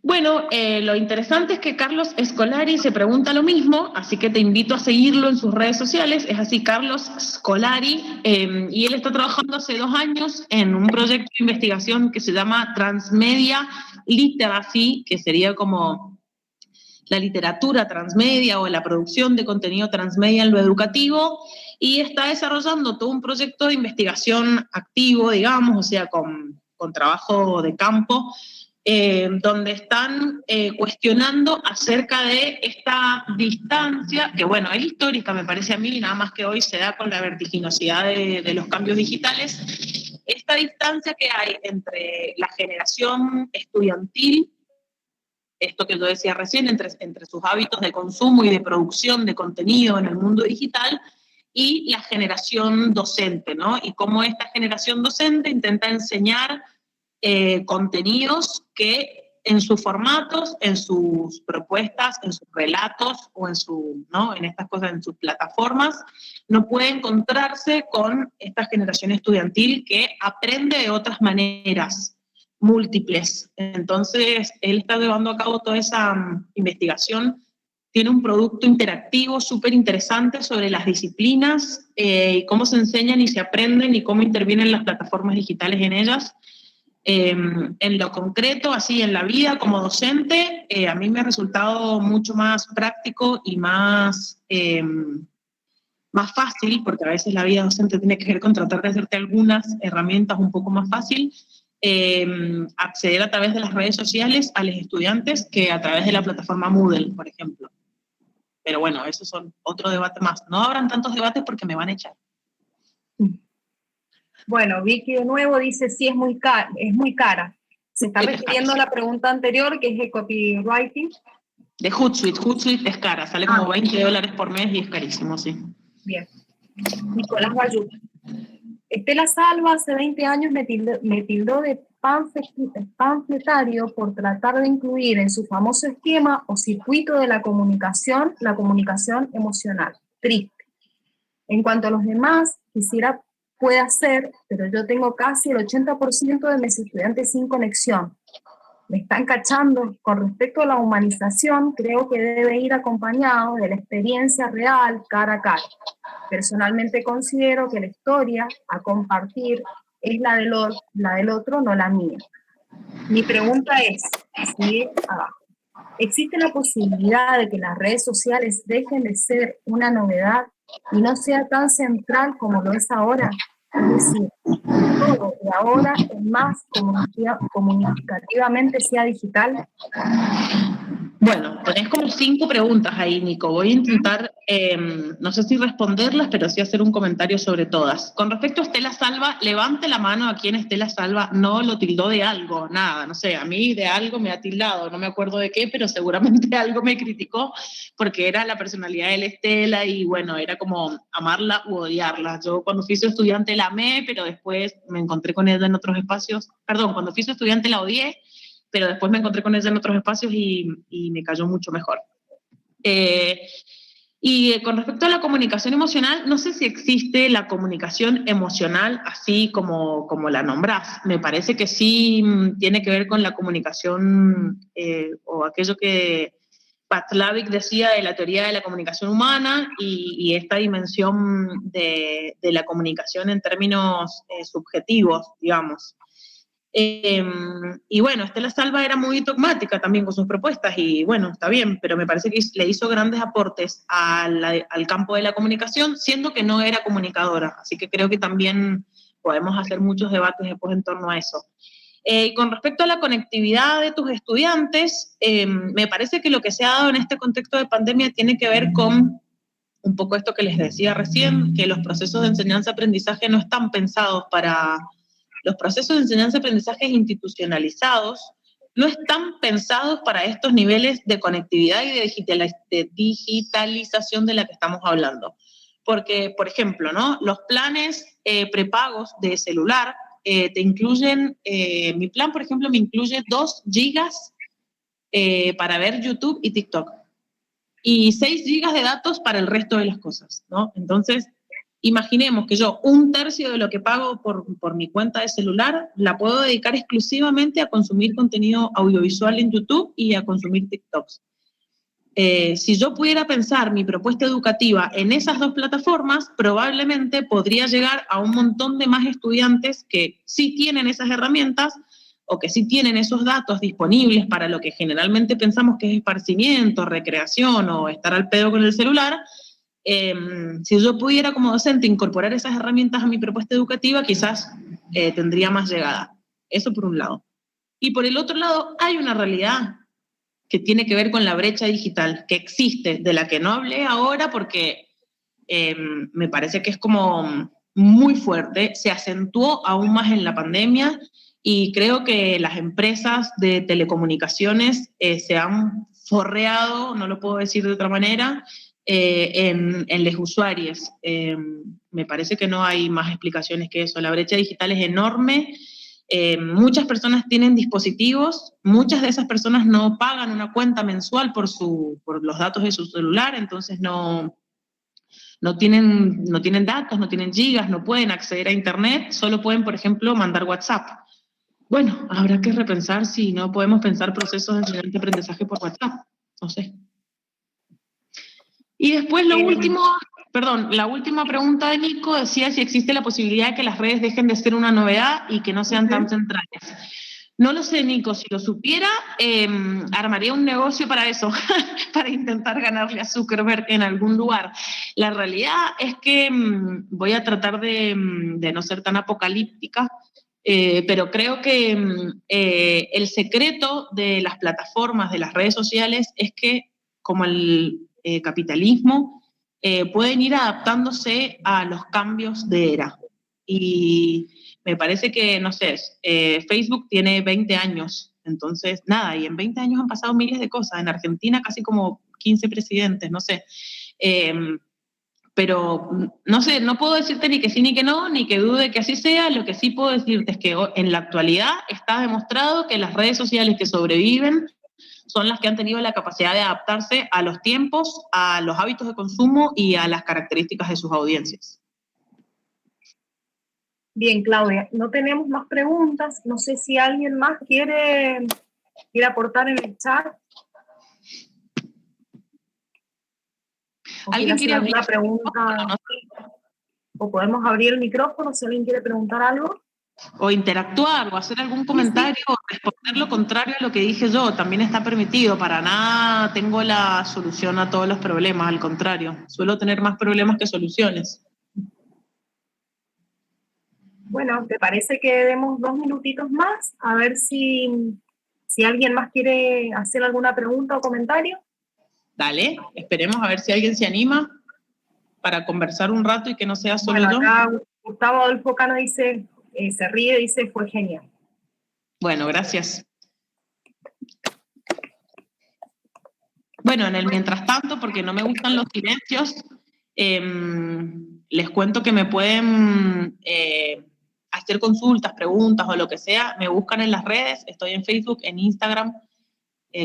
Bueno, lo interesante es que Carlos Scolari se pregunta lo mismo, así que te invito a seguirlo en sus redes sociales. Es así, Carlos Scolari, y él está trabajando hace 2 años en un proyecto de investigación que se llama Transmedia Literacy, que sería como la literatura transmedia o la producción de contenido transmedia en lo educativo, y está desarrollando todo un proyecto de investigación activo, digamos, o sea, con trabajo de campo, donde están cuestionando acerca de esta distancia, que bueno, es histórica, me parece a mí, nada más que hoy se da con la vertiginosidad de los cambios digitales, esta distancia que hay entre la generación estudiantil, esto que yo decía recién, entre sus hábitos de consumo y de producción de contenido en el mundo digital, y la generación docente, ¿no? Y cómo esta generación docente intenta enseñar contenidos que en sus formatos, en sus propuestas, en sus relatos o ¿no? En estas cosas, en sus plataformas, no puede encontrarse con esta generación estudiantil que aprende de otras maneras, múltiples. Entonces, él está llevando a cabo toda esa investigación. Tiene un producto interactivo súper interesante sobre las disciplinas, cómo se enseñan y se aprenden y cómo intervienen las plataformas digitales en ellas. En lo concreto, así en la vida como docente, a mí me ha resultado mucho más práctico y más fácil, porque a veces la vida docente tiene que ver con tratar de hacerte algunas herramientas un poco más fácil, acceder a través de las redes sociales a los estudiantes que a través de la plataforma Moodle, por ejemplo. Pero bueno, esos son otro debate más. No habrán tantos debates porque me van a echar. Bueno, Vicky de nuevo dice, sí, es muy cara. Se está refiriendo a la pregunta anterior, que es el copywriting. De Hootsuite. Hootsuite es cara, sale como $20 por mes y es carísimo, sí. Bien. Nicolás Bayú. Estela Salva hace 20 años me tildó de panfletario por tratar de incluir en su famoso esquema o circuito de la comunicación emocional. Triste. En cuanto a los demás, quisiera puede hacer, pero yo tengo casi el 80% de mis estudiantes sin conexión. Me están cachando. Con respecto a la humanización, creo que debe ir acompañado de la experiencia real, cara a cara. Personalmente considero que la historia a compartir es la del otro, no la mía. Mi pregunta es, sigue abajo, ¿existe la posibilidad de que las redes sociales dejen de ser una novedad y no sea tan central como lo es ahora? Es decir, todo de ahora en más comunicativamente sea digital. Bueno, tenés como 5 preguntas ahí, Nico. Voy a intentar, no sé si responderlas, pero sí hacer un comentario sobre todas. Con respecto a Estela Salva, levante la mano a quien Estela Salva no lo tildó de algo, nada, no sé, a mí de algo me ha tildado, no me acuerdo de qué, pero seguramente algo me criticó porque era la personalidad de la Estela y bueno, era como amarla u odiarla. Yo cuando fui su estudiante la amé, pero después me encontré con ella en otros espacios. Perdón, cuando fui su estudiante la odié, pero después me encontré con ella en otros espacios y me cayó mucho mejor. Y con respecto a la comunicación emocional, no sé si existe la comunicación emocional así como la nombrás. Me parece que sí tiene que ver con la comunicación o aquello que Václavic decía de la teoría de la comunicación humana y esta dimensión de la comunicación en términos subjetivos, digamos. Y bueno, Estela Salva era muy dogmática también con sus propuestas y bueno, está bien, pero me parece que le hizo grandes aportes al campo de la comunicación, siendo que no era comunicadora, así que creo que también podemos hacer muchos debates después en torno a eso. Con respecto a la conectividad de tus estudiantes, me parece que lo que se ha dado en este contexto de pandemia tiene que ver con un poco esto que les decía recién, que los procesos de enseñanza-aprendizaje no están pensados para... Los procesos de enseñanza-aprendizaje institucionalizados no están pensados para estos niveles de conectividad y de digitalización de la que estamos hablando. Porque, por ejemplo, ¿no? Los planes prepagos de celular te incluyen, mi plan, por ejemplo, me incluye 2 gigas para ver YouTube y TikTok y 6 gigas de datos para el resto de las cosas, ¿no? Entonces, imaginemos que yo 1/3 de lo que pago por mi cuenta de celular la puedo dedicar exclusivamente a consumir contenido audiovisual en YouTube y a consumir TikToks. Si yo pudiera pensar mi propuesta educativa en esas 2 plataformas, probablemente podría llegar a un montón de más estudiantes que sí tienen esas herramientas o que sí tienen esos datos disponibles para lo que generalmente pensamos que es esparcimiento, recreación o estar al pedo con el celular. Si yo pudiera como docente incorporar esas herramientas a mi propuesta educativa, quizás tendría más llegada. Eso por un lado. Y por el otro lado, hay una realidad que tiene que ver con la brecha digital, que existe, de la que no hablé ahora porque me parece que es como muy fuerte, se acentuó aún más en la pandemia y creo que las empresas de telecomunicaciones se han forreado, no lo puedo decir de otra manera, en los usuarios. Me parece que no hay más explicaciones que eso. La brecha digital es enorme. Muchas personas tienen dispositivos, muchas de esas personas no pagan una cuenta mensual por los datos de su celular, entonces no tienen datos, no tienen gigas, no pueden acceder a internet, solo pueden, por ejemplo, mandar WhatsApp. Bueno, habrá que repensar si no podemos pensar procesos de enseñanza-aprendizaje por WhatsApp, no sé. Y después la última pregunta de Nico decía si existe la posibilidad de que las redes dejen de ser una novedad y que no sean tan centrales. No lo sé, Nico, si lo supiera, armaría un negocio para eso, para intentar ganarle a Zuckerberg en algún lugar. La realidad es que voy a tratar de no ser tan apocalíptica, pero creo que el secreto de las plataformas, de las redes sociales, es que como el capitalismo, pueden ir adaptándose a los cambios de era. Y me parece que, no sé, Facebook tiene 20 años, entonces, nada, y en 20 años han pasado miles de cosas. En Argentina casi como 15 presidentes, no sé. Pero, no sé, no puedo decirte ni que sí ni que no, ni que dude que así sea. Lo que sí puedo decirte es que en la actualidad está demostrado que las redes sociales que sobreviven son las que han tenido la capacidad de adaptarse a los tiempos, a los hábitos de consumo y a las características de sus audiencias. Bien, Claudia, no tenemos más preguntas. No sé si alguien más quiere aportar en el chat. ¿Alguien quiere hacer alguna pregunta? O podemos abrir el micrófono si alguien quiere preguntar algo. O interactuar, o hacer algún comentario, o responder lo contrario a lo que dije yo, también está permitido. Para nada tengo la solución a todos los problemas, al contrario, suelo tener más problemas que soluciones. Bueno, ¿te parece que demos 2 minutitos más? A ver si alguien más quiere hacer alguna pregunta o comentario. Dale, esperemos a ver si alguien se anima para conversar un rato y que no sea solo yo. Acá Gustavo Adolfo Cano dice, se ríe, dice, fue genial. Bueno, gracias. Bueno, en el mientras tanto, porque no me gustan los silencios, les cuento que me pueden hacer consultas, preguntas o lo que sea. Me buscan en las redes, estoy en Facebook, en Instagram,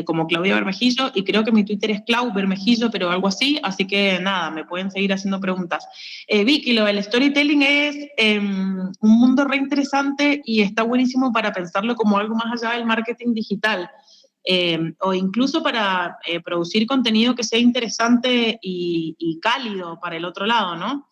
como Claudia Bermejillo, y creo que mi Twitter es Clau Bermejillo, pero algo así que nada, me pueden seguir haciendo preguntas. Vicky, lo del storytelling es un mundo re interesante y está buenísimo para pensarlo como algo más allá del marketing digital. O incluso para producir contenido que sea interesante y cálido para el otro lado, ¿no?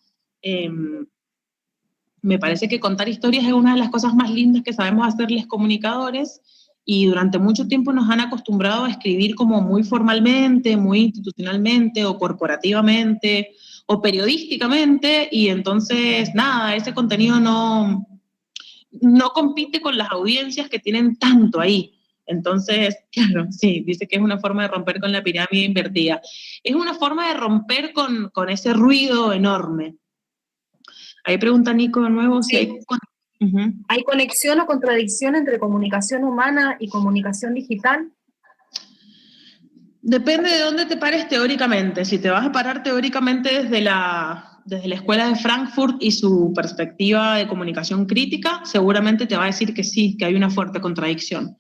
Me parece que contar historias es una de las cosas más lindas que sabemos hacerles comunicadores, y durante mucho tiempo nos han acostumbrado a escribir como muy formalmente, muy institucionalmente o corporativamente o periodísticamente, y entonces nada, ese contenido no compite con las audiencias que tienen tanto ahí. Entonces, claro, sí, dice que es una forma de romper con la pirámide invertida. Es una forma de romper con ese ruido enorme. Ahí pregunta Nico de nuevo si hay... ¿Hay conexión o contradicción entre comunicación humana y comunicación digital? Depende de dónde te pares teóricamente. Si te vas a parar teóricamente desde la escuela de Frankfurt y su perspectiva de comunicación crítica, seguramente te va a decir que sí, que hay una fuerte contradicción.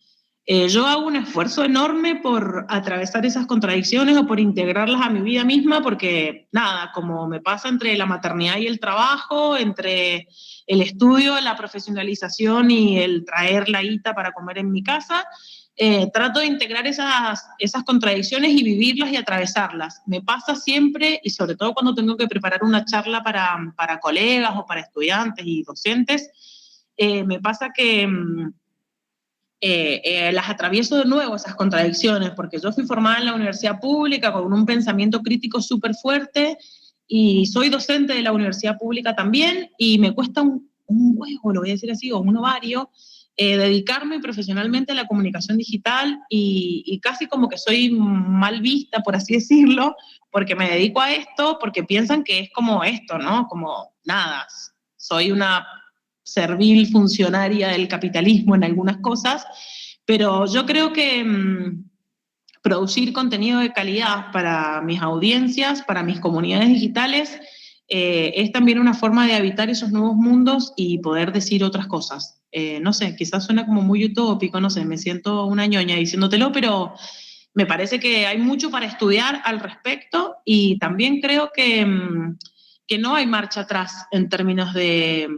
Yo hago un esfuerzo enorme por atravesar esas contradicciones o por integrarlas a mi vida misma, porque nada, como me pasa entre la maternidad y el trabajo, entre el estudio, la profesionalización y el traer la guita para comer en mi casa, trato de integrar esas contradicciones y vivirlas y atravesarlas. Me pasa siempre, y sobre todo cuando tengo que preparar una charla para colegas o para estudiantes y docentes, me pasa que las atravieso de nuevo esas contradicciones, porque yo fui formada en la universidad pública con un pensamiento crítico súper fuerte, y soy docente de la universidad pública también, y me cuesta un huevo, lo voy a decir así, o un ovario, dedicarme profesionalmente a la comunicación digital, y casi como que soy mal vista, por así decirlo, porque me dedico a esto, porque piensan que es como esto, ¿no? Como nada, soy una servil funcionaria del capitalismo en algunas cosas, pero yo creo que producir contenido de calidad para mis audiencias, para mis comunidades digitales, es también una forma de habitar esos nuevos mundos y poder decir otras cosas. No sé, quizás suena como muy utópico, no sé, me siento una ñoña diciéndotelo, pero me parece que hay mucho para estudiar al respecto, y también creo que no hay marcha atrás en términos de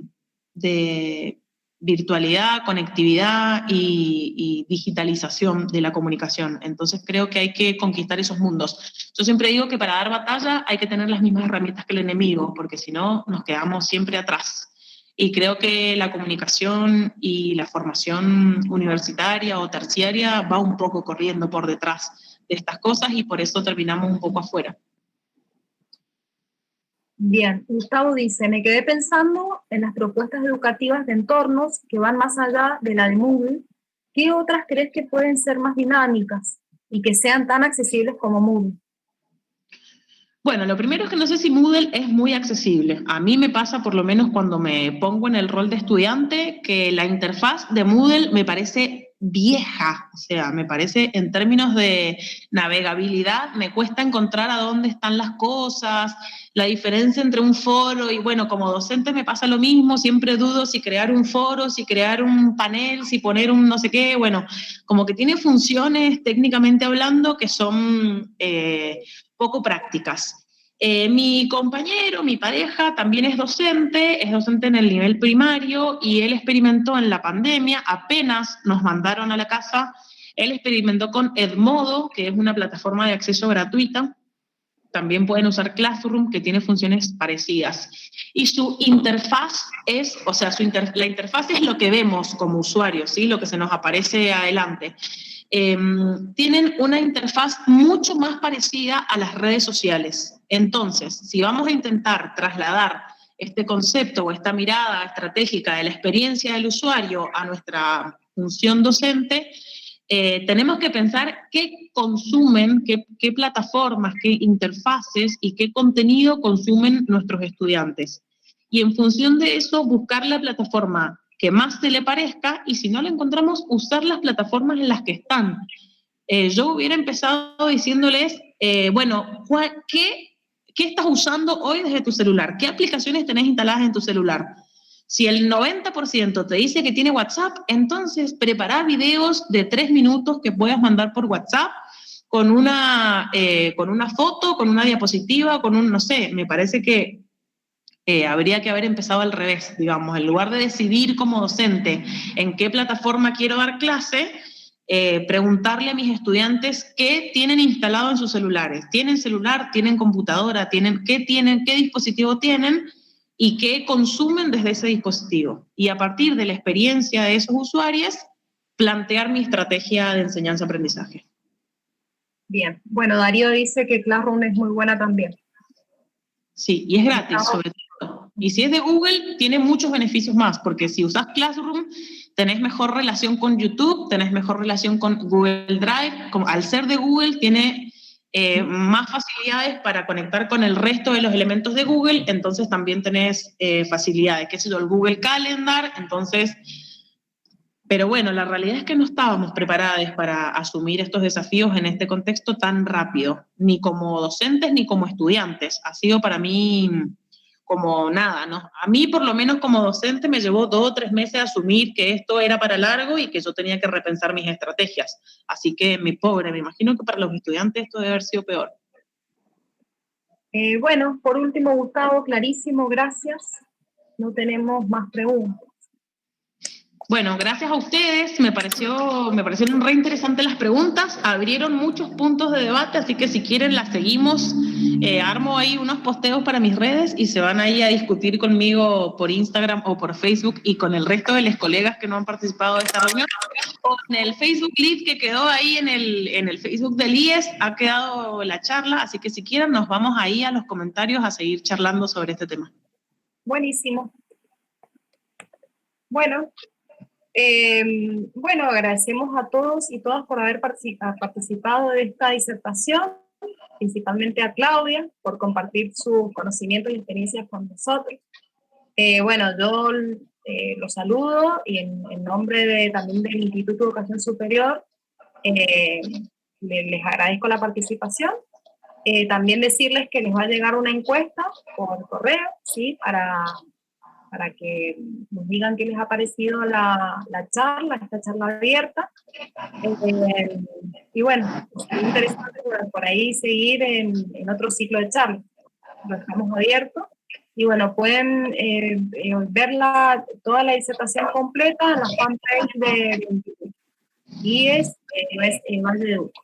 virtualidad, conectividad y digitalización de la comunicación. Entonces creo que hay que conquistar esos mundos. Yo siempre digo que para dar batalla hay que tener las mismas herramientas que el enemigo, porque si no nos quedamos siempre atrás. Y creo que la comunicación y la formación universitaria o terciaria va un poco corriendo por detrás de estas cosas, y por eso terminamos un poco afuera. Bien, Gustavo dice, me quedé pensando en las propuestas educativas de entornos que van más allá de la de Moodle. ¿Qué otras crees que pueden ser más dinámicas y que sean tan accesibles como Moodle? Bueno, lo primero es que no sé si Moodle es muy accesible. A mí me pasa, por lo menos cuando me pongo en el rol de estudiante, que la interfaz de Moodle me parece vieja. O sea, me parece en términos de navegabilidad, me cuesta encontrar a dónde están las cosas, la diferencia entre un foro y, bueno, como docente me pasa lo mismo, siempre dudo si crear un foro, si crear un panel, si poner un no sé qué. Bueno, como que tiene funciones técnicamente hablando que son poco prácticas. Mi compañero, mi pareja, también es docente en el nivel primario y él experimentó en la pandemia, apenas nos mandaron a la casa, él experimentó con Edmodo, que es una plataforma de acceso gratuita. También pueden usar Classroom, que tiene funciones parecidas. Y su interfaz es, o sea, la interfaz es lo que vemos como usuarios, ¿sí? Lo que se nos aparece adelante. Tienen una interfaz mucho más parecida a las redes sociales. Entonces, si vamos a intentar trasladar este concepto o esta mirada estratégica de la experiencia del usuario a nuestra función docente, tenemos que pensar qué consumen, qué plataformas, qué interfaces y qué contenido consumen nuestros estudiantes. Y en función de eso, buscar la plataforma que más se le parezca y si no la encontramos, usar las plataformas en las que están. Yo hubiera empezado diciéndoles, bueno, ¿qué estás usando hoy desde tu celular? ¿Qué aplicaciones tenés instaladas en tu celular? Si el 90% te dice que tiene WhatsApp, entonces prepara videos de 3 minutos que puedas mandar por WhatsApp con una foto, con una diapositiva, con un, no sé, me parece que habría que haber empezado al revés, digamos, en lugar de decidir como docente en qué plataforma quiero dar clase, preguntarle a mis estudiantes qué tienen instalado en sus celulares. ¿Tienen celular? ¿Tienen computadora? ¿Qué dispositivo tienen? Y qué consumen desde ese dispositivo. Y a partir de la experiencia de esos usuarios, plantear mi estrategia de enseñanza-aprendizaje. Bien, bueno, Darío dice que Classroom es muy buena también. Sí, y es gratis, sobre todo. Y si es de Google, tiene muchos beneficios más, porque si usas Classroom, tenés mejor relación con YouTube, tenés mejor relación con Google Drive. Al ser de Google, tiene más facilidades para conectar con el resto de los elementos de Google, entonces también tenés facilidades, qué sé yo, el Google Calendar, entonces... Pero bueno, la realidad es que no estábamos preparados para asumir estos desafíos en este contexto tan rápido, ni como docentes ni como estudiantes. Ha sido para mí como nada, ¿no? A mí, por lo menos como docente, me llevó 2 o 3 meses asumir que esto era para largo y que yo tenía que repensar mis estrategias. Así que, mi pobre, me imagino que para los estudiantes esto debe haber sido peor. Bueno, por último, Gustavo, clarísimo, gracias. No tenemos más preguntas. Bueno, gracias a ustedes, me parecieron re interesantes las preguntas, abrieron muchos puntos de debate, así que si quieren las seguimos, armo ahí unos posteos para mis redes y se van ahí a discutir conmigo por Instagram o por Facebook y con el resto de los colegas que no han participado de esta reunión, o en el Facebook Live que quedó ahí en el Facebook del IES, ha quedado la charla, así que si quieren nos vamos ahí a los comentarios a seguir charlando sobre este tema. Buenísimo. Bueno, agradecemos a todos y todas por haber participado de esta disertación, principalmente a Claudia por compartir sus conocimientos y experiencias con nosotros. Yo los saludo y en nombre también del Instituto de Educación Superior les agradezco la participación. También decirles que les va a llegar una encuesta por correo, ¿sí? Para que nos digan qué les ha parecido esta charla abierta. Y bueno, es interesante por ahí seguir en otro ciclo de charlas. Lo dejamos abierto. Y bueno, pueden ver toda la disertación completa en la fanpage de IES, Valle de Uco.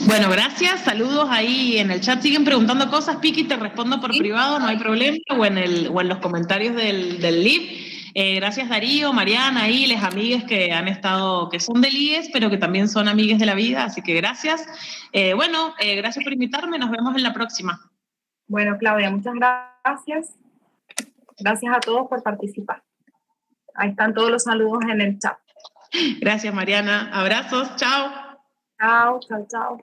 Bueno, gracias, saludos ahí en el chat, siguen preguntando cosas, Piqui, te respondo por privado, no hay problema, o en los comentarios del live. Gracias Darío, Mariana, ahí, les amigues que han estado, que son del IES, pero que también son amigues de la vida, así que gracias. Gracias por invitarme, nos vemos en la próxima. Bueno, Claudia, muchas gracias. Gracias a todos por participar. Ahí están todos los saludos en el chat. Gracias, Mariana. Abrazos, chao. Chao, chao, chao.